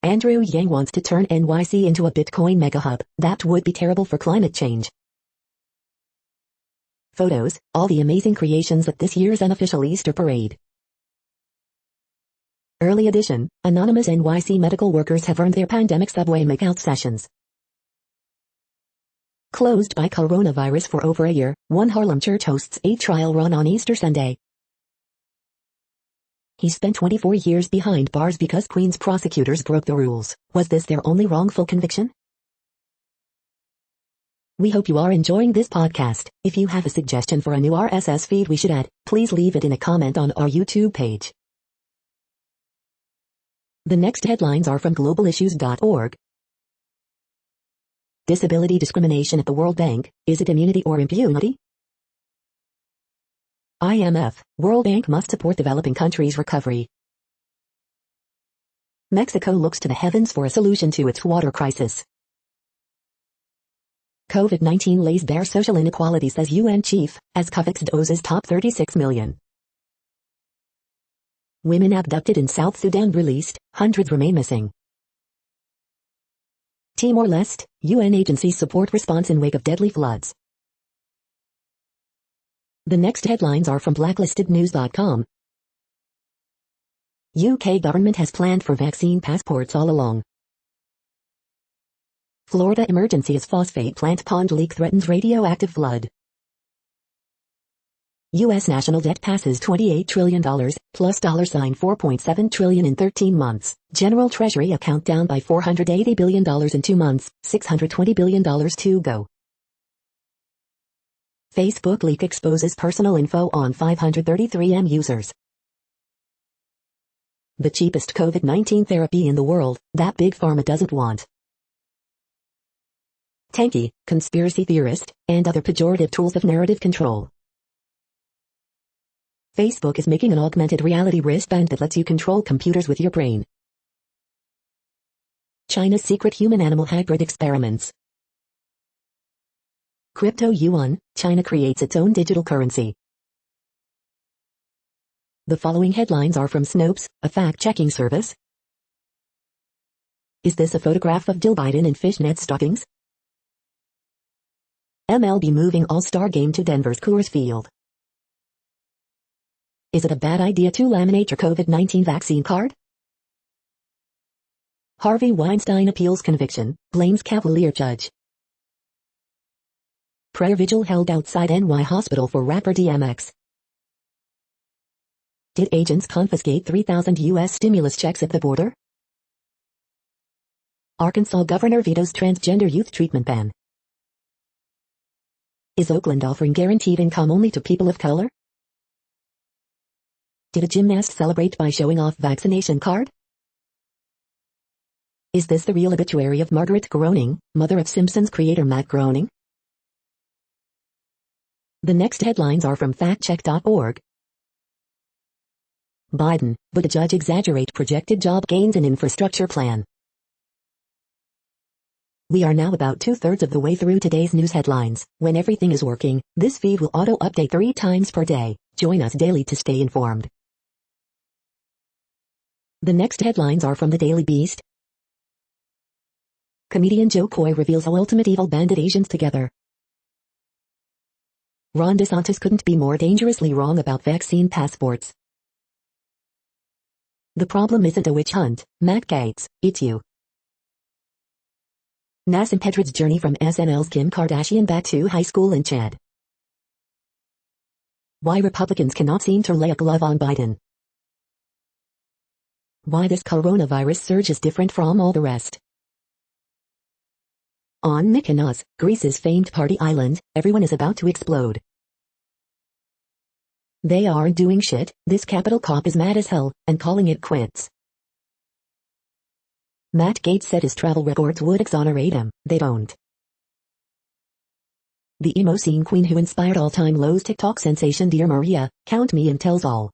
Andrew Yang wants to turn NYC into a Bitcoin mega hub. That would be terrible for climate change. Photos, all the amazing creations at this year's unofficial Easter parade. Early edition, anonymous NYC medical workers have earned their pandemic subway makeout sessions. Closed by coronavirus for over a year, one Harlem church hosts a trial run on Easter Sunday. He spent 24 years behind bars because Queens prosecutors broke the rules. Was this their only wrongful conviction? We hope you are enjoying this podcast. If you have a suggestion for a new RSS feed we should add, please leave it in a comment on our YouTube page. The next headlines are from globalissues.org. Disability discrimination at the World Bank, is it immunity or impunity? IMF, World Bank must support developing countries' recovery. Mexico looks to the heavens for a solution to its water crisis. COVID-19 lays bare social inequality, says UN chief, as COVAX doses top 36 million. Women abducted in South Sudan released, hundreds remain missing. Timor-Leste, UN agencies support response in wake of deadly floods. The next headlines are from blacklistednews.com. UK government has planned for vaccine passports all along. Florida emergency as phosphate plant pond leak threatens radioactive flood. U.S. national debt passes $28 trillion, plus $4.7 trillion in 13 months. General Treasury account down by $480 billion in 2 months, $620 billion to go. Facebook leak exposes personal info on 533M users. The cheapest COVID-19 therapy in the world, that Big Pharma doesn't want. Tanky, conspiracy theorist, and other pejorative tools of narrative control. Facebook is making an augmented reality wristband that lets you control computers with your brain. China's secret human-animal hybrid experiments. Crypto yuan, China creates its own digital currency. The following headlines are from Snopes, a fact-checking service. Is this a photograph of Jill Biden in fishnet stockings? MLB moving All-Star game to Denver's Coors Field. Is it a bad idea to laminate your COVID-19 vaccine card? Harvey Weinstein appeals conviction, blames cavalier judge. Prayer vigil held outside NY hospital for rapper DMX. Did agents confiscate 3,000 U.S. stimulus checks at the border? Arkansas governor vetoes transgender youth treatment ban. Is Oakland offering guaranteed income only to people of color? Did a gymnast celebrate by showing off vaccination card? Is this the real obituary of Margaret Groening, mother of Simpsons creator Matt Groening? The next headlines are from factcheck.org. Biden, but a judge exaggerate projected job gains in infrastructure plan. We are now about 2/3 of the way through today's news headlines. When everything is working, this feed will auto-update 3 times per day. Join us daily to stay informed. The next headlines are from the Daily Beast. Comedian Joe Coy reveals how ultimate evil banded Asians together. Ron DeSantis couldn't be more dangerously wrong about vaccine passports. The problem isn't a witch hunt, Matt Gaetz, it's you. Nas and Pedrid's journey from SNL's Kim Kardashian back to high school in Chad. Why Republicans cannot seem to lay a glove on Biden. Why this coronavirus surge is different from all the rest. On Mykonos, Greece's famed party island, everyone is about to explode. They aren't doing shit, this Capitol cop is mad as hell, and calling it quits. Matt Gaetz said his travel records would exonerate him, they don't. The emo scene queen who inspired all-time lows TikTok sensation Dear Maria, count me in tells all.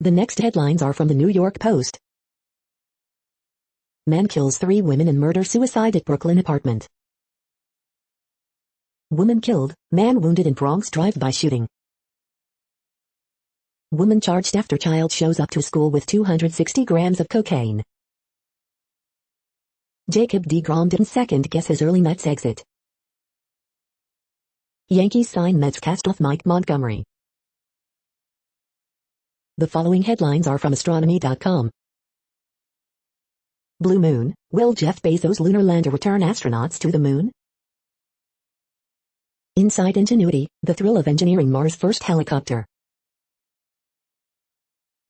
The next headlines are from the New York Post. Man kills 3 women in murder-suicide at Brooklyn apartment. Woman killed, man wounded in Bronx drive-by shooting. Woman charged after child shows up to school with 260 grams of cocaine. Jacob deGrom didn't second-guess his early Mets exit. Yankees sign Mets castoff Mike Montgomery. The following headlines are from astronomy.com. Blue Moon, will Jeff Bezos' lunar lander return astronauts to the moon? Inside Ingenuity, the thrill of engineering Mars' first helicopter.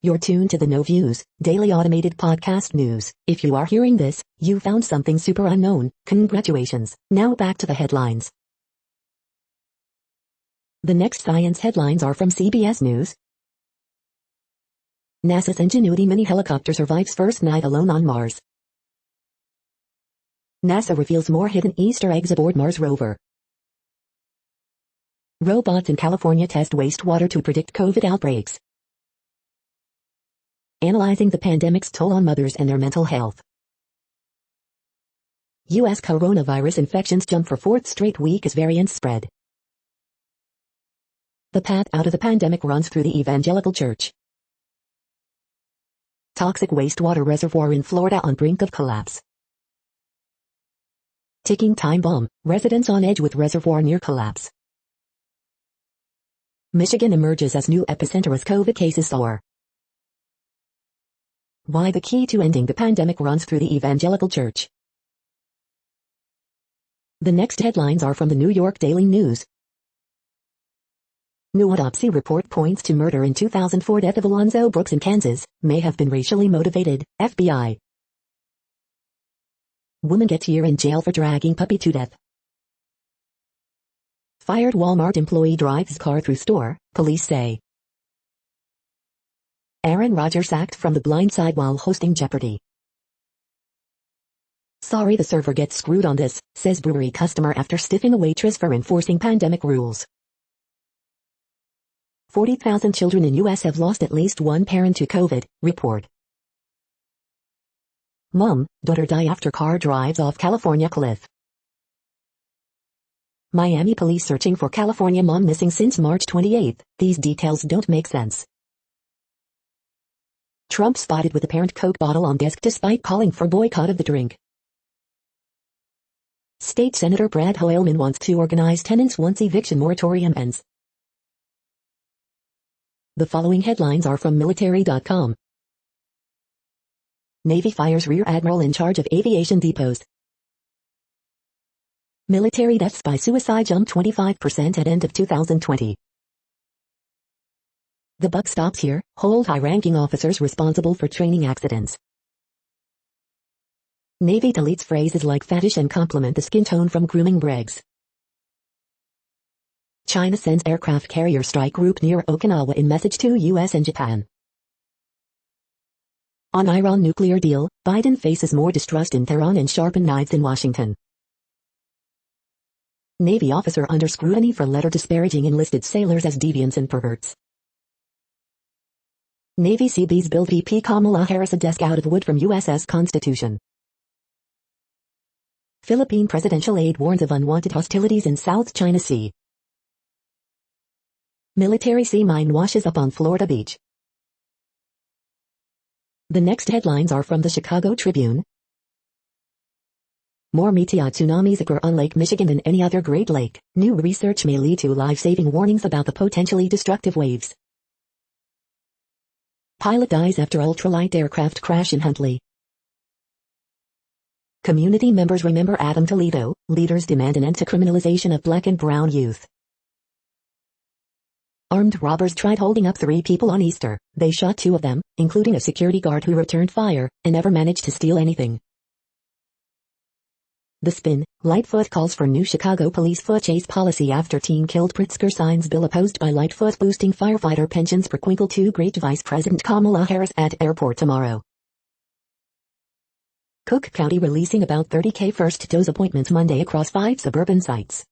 You're tuned to the No Views, daily automated podcast news. If you are hearing this, you found something super unknown. Congratulations. Now back to the headlines. The next science headlines are from CBS News. NASA's Ingenuity mini helicopter survives first night alone on Mars. NASA reveals more hidden Easter eggs aboard Mars rover. Robots in California test wastewater to predict COVID outbreaks. Analyzing the pandemic's toll on mothers and their mental health. U.S. coronavirus infections jump for 4th straight week as variants spread. The path out of the pandemic runs through the evangelical church. Toxic wastewater reservoir in Florida on brink of collapse. Ticking time bomb, residents on edge with reservoir near collapse. Michigan emerges as new epicenter as COVID cases soar. Why the key to ending the pandemic runs through the evangelical church. The next headlines are from the New York Daily News. New autopsy report points to murder in 2004 death of Alonzo Brooks in Kansas, may have been racially motivated, FBI. Woman gets year in jail for dragging puppy to death. Fired Walmart employee drives car through store, police say. Aaron Rodgers sacked from The Blind Side while hosting Jeopardy! Sorry the server gets screwed on this, says brewery customer after stiffing a waitress for enforcing pandemic rules. 40,000 children in U.S. have lost at least one parent to COVID, report. Mom, daughter die after car drives off California cliff. Miami police searching for California mom missing since March 28. These details don't make sense. Trump spotted with apparent Coke bottle on desk despite calling for boycott of the drink. State Senator Brad Hoylman wants to organize tenants once eviction moratorium ends. The following headlines are from military.com. Navy fires Rear Admiral in charge of aviation depots. Military deaths by suicide jumped 25% at end of 2020. The buck stops here, hold high-ranking officers responsible for training accidents. Navy deletes phrases like faddish and compliment the skin tone from grooming brags. China sends aircraft carrier strike group near Okinawa in message to US and Japan. On Iran nuclear deal, Biden faces more distrust in Tehran and sharpened knives in Washington. Navy officer under scrutiny for letter disparaging enlisted sailors as deviants and perverts. Navy Seabees build VP Kamala Harris a desk out of wood from USS Constitution. Philippine presidential aide warns of unwanted hostilities in South China Sea. Military sea mine washes up on Florida beach. The next headlines are from the Chicago Tribune. More meteor tsunamis occur on Lake Michigan than any other Great Lake. New research may lead to life-saving warnings about the potentially destructive waves. Pilot dies after ultralight aircraft crash in Huntley. Community members remember Adam Toledo. Leaders demand an end to criminalization of black and brown youth. Armed robbers tried holding up 3 people on Easter. They shot 2 of them, including a security guard who returned fire, and never managed to steal anything. The Spin, Lightfoot calls for new Chicago police foot chase policy after teen killed Pritzker signs bill opposed by Lightfoot boosting firefighter pensions per Twinkle to greet Vice President Kamala Harris at airport tomorrow. Cook County releasing about 30K first dose appointments Monday across 5 suburban sites.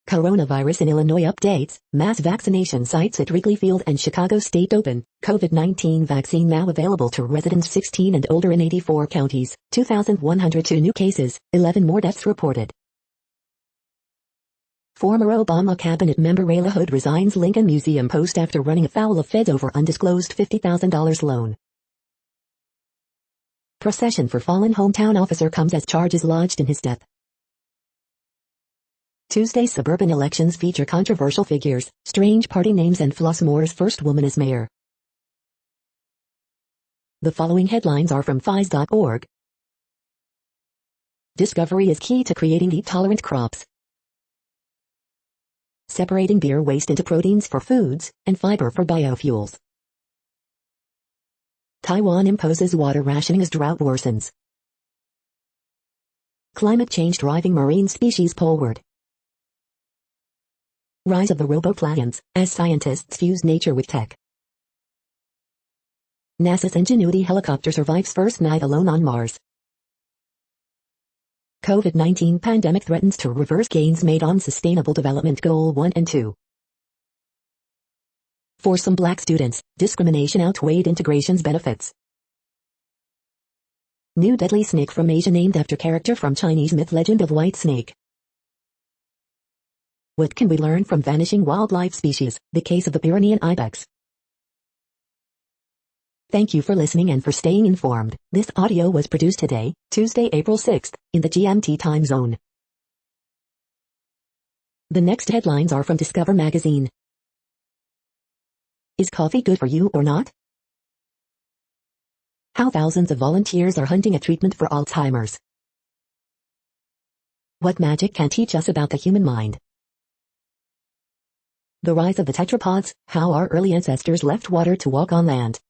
Coronavirus in Illinois updates, mass vaccination sites at Wrigley Field and Chicago State open, COVID-19 vaccine now available to residents 16 and older in 84 counties, 2,102 new cases, 11 more deaths reported. Former Obama cabinet member Ray LaHood resigns Lincoln Museum post after running afoul of feds over undisclosed $50,000 loan. Procession for fallen hometown officer comes as charges lodged in his death. Tuesday's suburban elections feature controversial figures, strange party names and Flossmoor's first woman as mayor. The following headlines are from FIS.org. Discovery is key to creating heat-tolerant crops. Separating beer waste into proteins for foods, and fiber for biofuels. Taiwan imposes water rationing as drought worsens. Climate change driving marine species poleward. Rise of the roboplans, as scientists fuse nature with tech. NASA's Ingenuity helicopter survives first night alone on Mars. COVID-19 pandemic threatens to reverse gains made on Sustainable Development Goal 1 and 2. For some black students, discrimination outweighed integration's benefits. New deadly snake from Asia named after character from Chinese myth Legend of White Snake. What can we learn from vanishing wildlife species, the case of the Pyrenean ibex? Thank you for listening and for staying informed. This audio was produced today, Tuesday, April 6th, in the GMT time zone. The next headlines are from Discover magazine. Is coffee good for you or not? How thousands of volunteers are hunting a treatment for Alzheimer's. What magic can teach us about the human mind. The rise of the tetrapods, how our early ancestors left water to walk on land.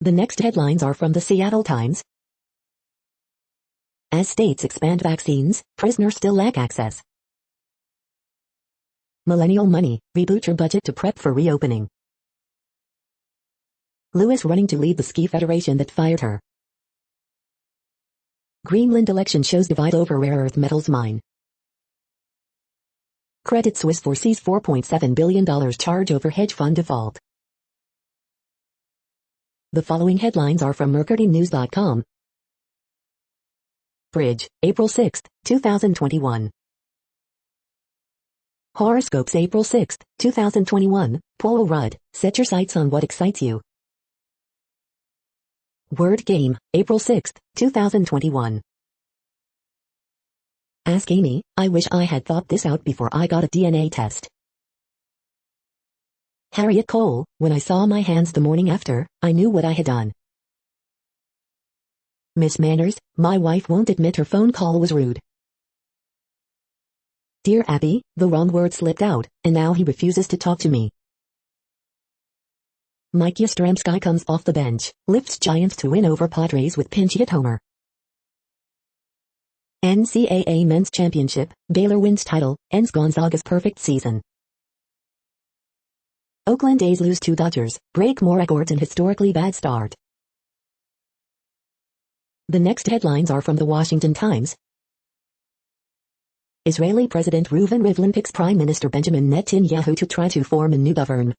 The next headlines are from the Seattle Times. As states expand vaccines, prisoners still lack access. Millennial money, reboot your budget to prep for reopening. Lewis running to lead the ski federation that fired her. Greenland election shows divide over rare earth metals mine. Credit Suisse foresees $4.7 billion charge over hedge fund default. The following headlines are from mercurynews.com. Bridge, April 6, 2021. Horoscopes April 6, 2021, Paul Rudd, set your sights on what excites you. Word Game, April 6, 2021. Ask Amy, I wish I had thought this out before I got a DNA test. Harriet Cole, when I saw my hands the morning after, I knew what I had done. Miss Manners, my wife won't admit her phone call was rude. Dear Abby, the wrong word slipped out, and now he refuses to talk to me. Mike Yastrzemski comes off the bench, lifts Giants to win over Padres with pinch hit homer. NCAA Men's Championship, Baylor wins title, ends Gonzaga's perfect season. Oakland A's lose to Dodgers, break more records in historically bad start. The next headlines are from the Washington Times. Israeli President Reuven Rivlin picks Prime Minister Benjamin Netanyahu to try to form a new government.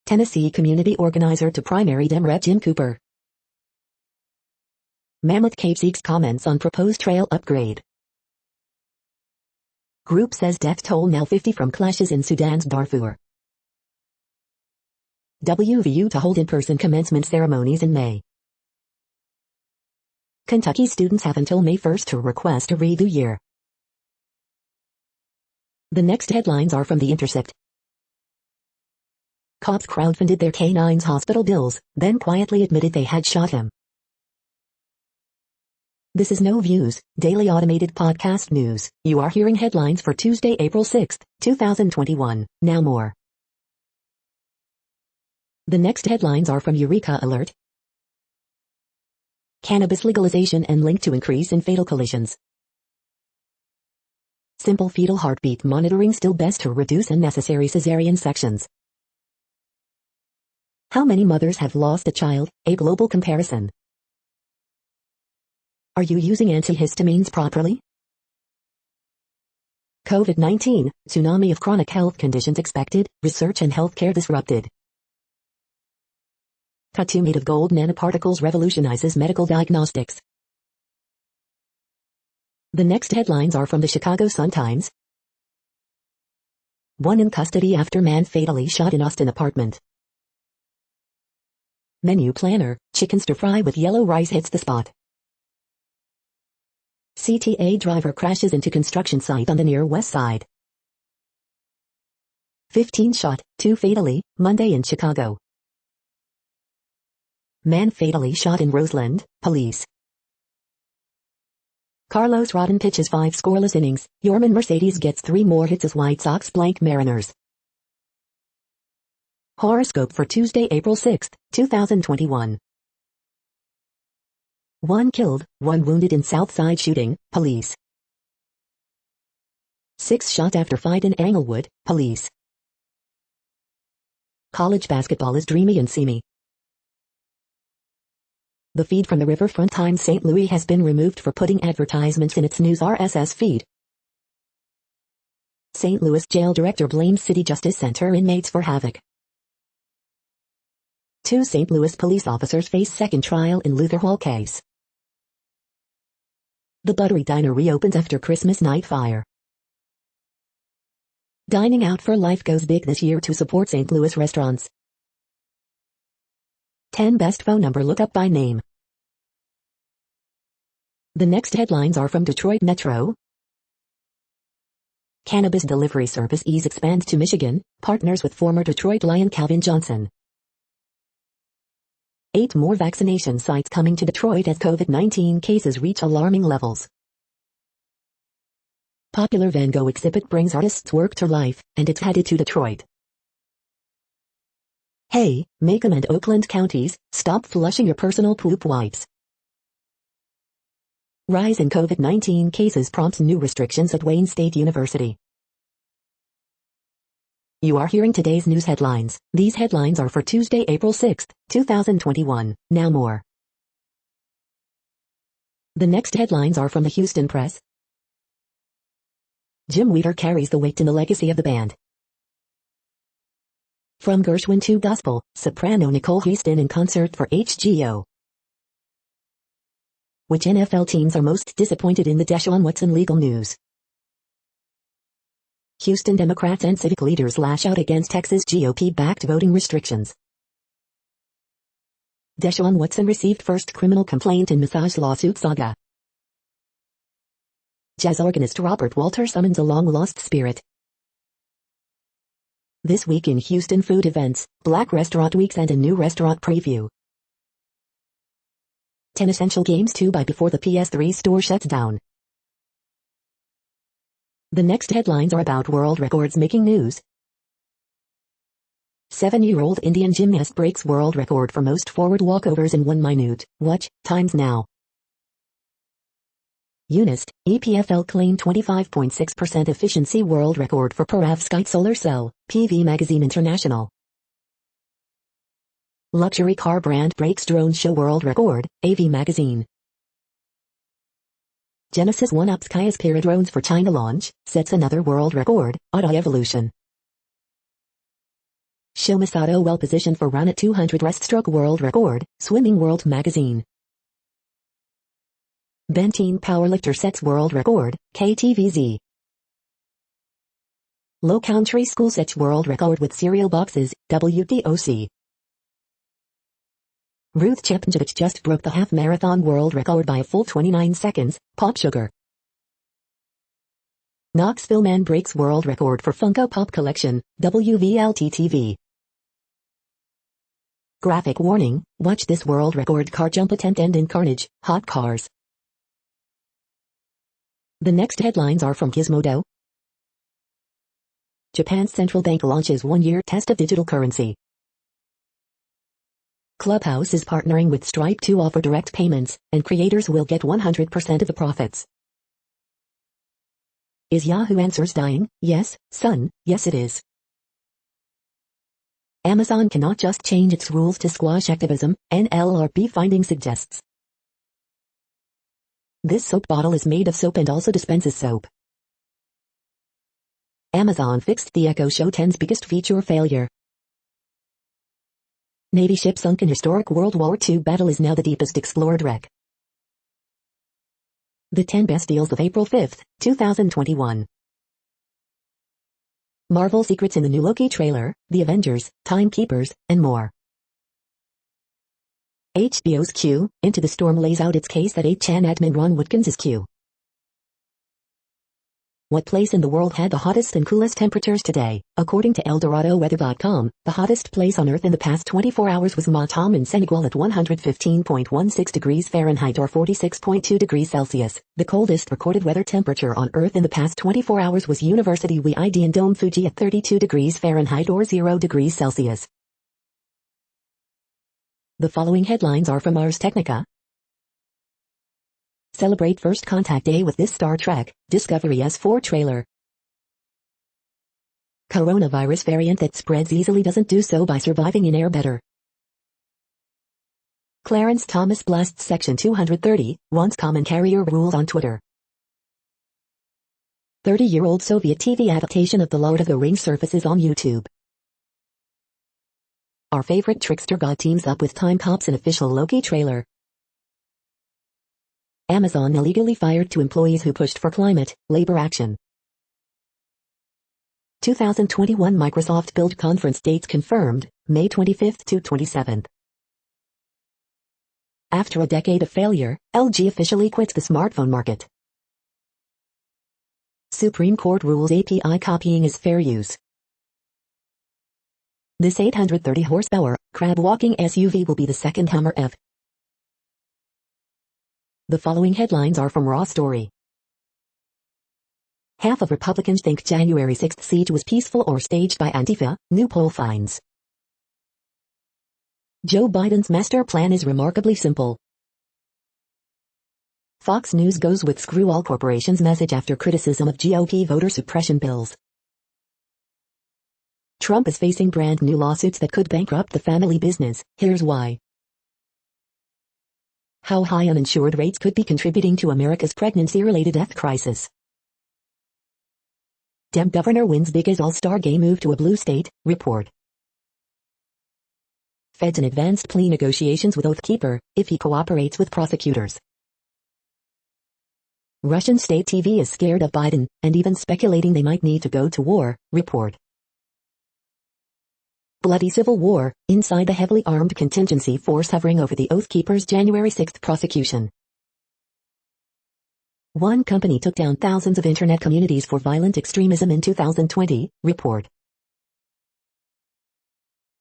Tennessee community organizer to primary Dem Rep Jim Cooper. Mammoth Cave seeks comments on proposed trail upgrade. Group says death toll now 50 from clashes in Sudan's Darfur. WVU to hold in-person commencement ceremonies in May. Kentucky students have until May 1 to request a redo year. The next headlines are from The Intercept. Cops crowdfunded their K-9's hospital bills, then quietly admitted they had shot him. This is No Views, daily automated podcast news. You are hearing headlines for Tuesday, April 6, 2021. Now more. The next headlines are from Eureka Alert. Cannabis legalization and link to increase in fatal collisions. Simple fetal heartbeat monitoring still best to reduce unnecessary cesarean sections. How many mothers have lost a child? A global comparison. Are you using antihistamines properly? COVID-19, tsunami of chronic health conditions expected, research and healthcare disrupted. Tattoo made of gold nanoparticles revolutionizes medical diagnostics. The next headlines are from the Chicago Sun-Times. One in custody after man fatally shot in Austin apartment. Menu planner, chicken stir-fry with yellow rice hits the spot. CTA driver crashes into construction site on the near west side. 15 shot, 2 fatally, Monday in Chicago. Man fatally shot in Roseland, police. Carlos Rodon pitches 5 scoreless innings, Yorman Mercedes gets 3 more hits as White Sox blank Mariners. Horoscope for Tuesday, April 6, 2021. 1 killed, 1 wounded in Southside shooting, police. 6 shot after fight in Englewood, police. College basketball is dreamy and seamy. The feed from the Riverfront Times St. Louis has been removed for putting advertisements in its news RSS feed. St. Louis jail director blames City Justice Center inmates for havoc. 2 St. Louis police officers face second trial in Luther Hall case. The Buttery Diner reopens after Christmas night fire. Dining Out for Life goes big this year to support St. Louis restaurants. 10 best phone number look up by name. The next headlines are from Detroit Metro. Cannabis delivery service ease expands to Michigan, partners with former Detroit Lion Calvin Johnson. 8 more vaccination sites coming to Detroit as COVID-19 cases reach alarming levels. Popular Van Gogh exhibit brings artists' work to life, and it's headed to Detroit. Hey, Macomb and Oakland counties, stop flushing your personal poop wipes. Rise in COVID-19 cases prompts new restrictions at Wayne State University. You are hearing today's news headlines. These headlines are for Tuesday, April 6, 2021. Now more. The next headlines are from the Houston Press. Jim Weeder carries the weight in the legacy of the band. From Gershwin to gospel, soprano Nicole Houston in concert for HGO. Which NFL teams are most disappointed in the Deshaun Watson legal news? Houston Democrats and civic leaders lash out against Texas GOP-backed voting restrictions. Deshaun Watson received first criminal complaint in massage lawsuit saga. Jazz organist Robert Walter summons a long-lost spirit. This week in Houston food events, Black Restaurant Weeks and a new restaurant preview. 10 essential games to buy before the PS3 store shuts down. The next headlines are about world records making news. 7-year-old Indian gymnast breaks world record for most forward walkovers in 1 minute. Watch, times now. UNIST, EPFL claim 25.6% efficiency world record for perovskite solar cell, PV Magazine International. Luxury car brand breaks drone show world record, AV Magazine. Genesis 1-ups Kioskira drones for China launch, sets another world record, Auto Evolution. Show Masato well positioned for run at 200 breaststroke world record, Swimming World Magazine. Benteen powerlifter sets world record, KTVZ. Low Country School sets world record with cereal boxes, WTOC. Ruth Chepnjevich just broke the half-marathon world record by a full 29 seconds, Pop Sugar. Knoxville man breaks world record for Funko Pop collection, WVLT-TV. Graphic warning, watch this world record car jump attempt end in carnage, hot cars. The next headlines are from Gizmodo. Japan's central bank launches 1-year test of digital currency. Clubhouse is partnering with Stripe to offer direct payments, and creators will get 100% of the profits. Is Yahoo Answers dying? Yes, son, yes it is. Amazon cannot just change its rules to squash activism, NLRB finding suggests. This soap bottle is made of soap and also dispenses soap. Amazon fixed the Echo Show 10's biggest feature failure. Navy ship sunk in historic World War II battle is now the deepest explored wreck. The 10 best deals of April 5, 2021. Marvel secrets in the new Loki trailer, The Avengers, Timekeepers, and more. HBO's Q, Into the Storm lays out its case that 8chan admin Ron Woodkins is Q. What place in the world had the hottest and coolest temperatures today? According to ElDoradoWeather.com, the hottest place on Earth in the past 24 hours was Matam in Senegal at 115.16 degrees Fahrenheit or 46.2 degrees Celsius. The coldest recorded weather temperature on Earth in the past 24 hours was University WIID in Dome Fuji at 32 degrees Fahrenheit or 0 degrees Celsius. The following headlines are from Ars Technica. Celebrate First Contact Day with this Star Trek Discovery S4 trailer. Coronavirus variant that spreads easily doesn't do so by surviving in air better. Clarence Thomas blasts Section 230, wants common carrier rules on Twitter. 30-year-old Soviet TV adaptation of The Lord of the Rings surfaces on YouTube. Our favorite trickster god teams up with Time Cops in official Loki trailer. Amazon illegally fired 2 employees who pushed for climate, labor action. 2021 Microsoft Build Conference dates confirmed, May 25th to 27th. After a decade of failure, LG officially quits the smartphone market. Supreme Court rules API copying is fair use. This 830 horsepower, crab-walking SUV will be the second Hummer F. The following headlines are from Raw Story. Half of Republicans think January 6th siege was peaceful or staged by Antifa, new poll finds. Joe Biden's master plan is remarkably simple. Fox News goes with screw all corporations message after criticism of GOP voter suppression bills. Trump is facing brand new lawsuits that could bankrupt the family business. Here's why. How high uninsured rates could be contributing to America's pregnancy-related death crisis. Dem governor wins big as all-star game move to a blue state, report. Feds in advanced plea negotiations with Oath Keeper, if he cooperates with prosecutors. Russian state TV is scared of Biden, and even speculating they might need to go to war, report. Bloody civil war, inside the heavily armed contingency force hovering over the Oath Keeper's January 6 prosecution. One company took down thousands of internet communities for violent extremism in 2020, report.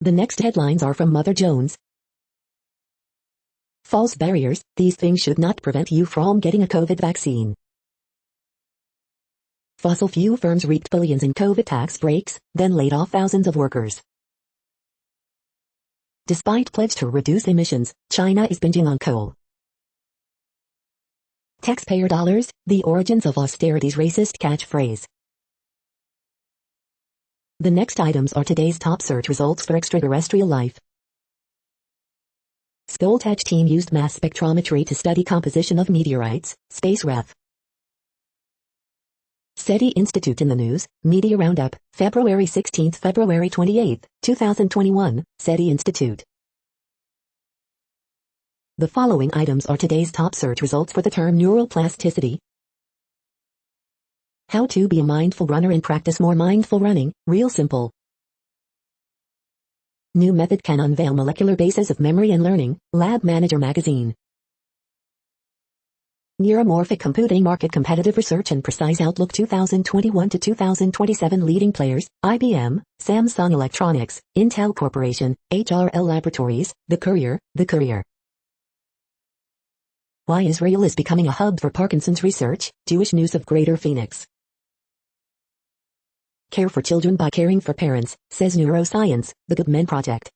The next headlines are from Mother Jones. False barriers, these things should not prevent you from getting a COVID vaccine. Fossil fuel firms reaped billions in COVID tax breaks, then laid off thousands of workers. Despite pledge to reduce emissions, China is binging on coal. Taxpayer dollars, the origins of austerity's racist catchphrase. The next items are today's top search results for extraterrestrial life. Skulltech team used mass spectrometry to study composition of meteorites, space ref. SETI Institute in the news, Media Roundup, February 16 – February 28, 2021, SETI Institute. The following items are today's top search results for the term neural plasticity. How to be a mindful runner and practice more mindful running, real simple. New method can unveil molecular basis of memory and learning, Lab Manager magazine. Neuromorphic computing market competitive research and precise outlook 2021 to 2027 leading players, IBM, Samsung Electronics, Intel Corporation, HRL Laboratories, The Courier. Why Israel is becoming a hub for Parkinson's research, Jewish News of Greater Phoenix. Care for children by caring for parents, says Neuroscience, the Good Men Project.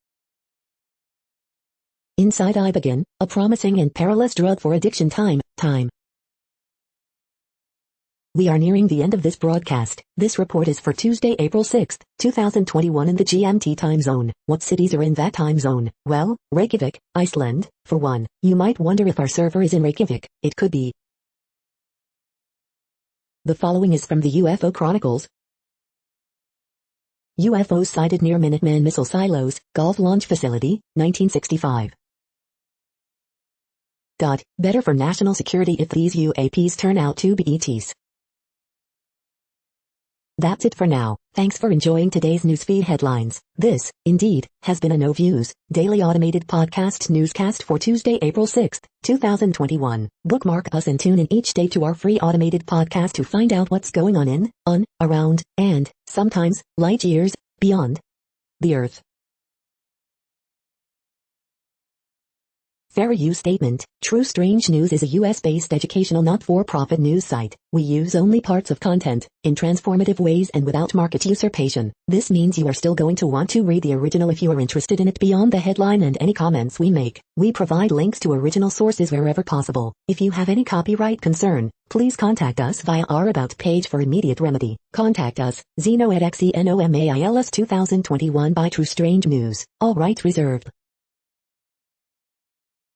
Inside Ibogaine, a promising and perilous drug for addiction. Time. We are nearing the end of this broadcast. This report is for Tuesday, April 6, 2021 in the GMT time zone. What cities are in that time zone? Well, Reykjavik, Iceland, for one. You might wonder if our server is in Reykjavik. It could be. The following is from the UFO Chronicles. UFOs sighted near Minuteman missile silos, Gulf launch facility, 1965. Better for national security if these UAPs turn out to be ETs. That's it for now. Thanks for enjoying today's newsfeed headlines. This, indeed, has been a No Views, daily automated podcast newscast for Tuesday, April 6, 2021. Bookmark us and tune in each day to our free automated podcast to find out what's going on around, and, sometimes, light years, beyond the Earth. Fair use statement. True Strange News is a US-based educational not-for-profit news site. We use only parts of content, in transformative ways and without market usurpation. This means you are still going to want to read the original if you are interested in it beyond the headline and any comments we make. We provide links to original sources wherever possible. If you have any copyright concern, please contact us via our About page for immediate remedy. Contact us, Zeno@xenomails 2021 by True Strange News. All rights reserved.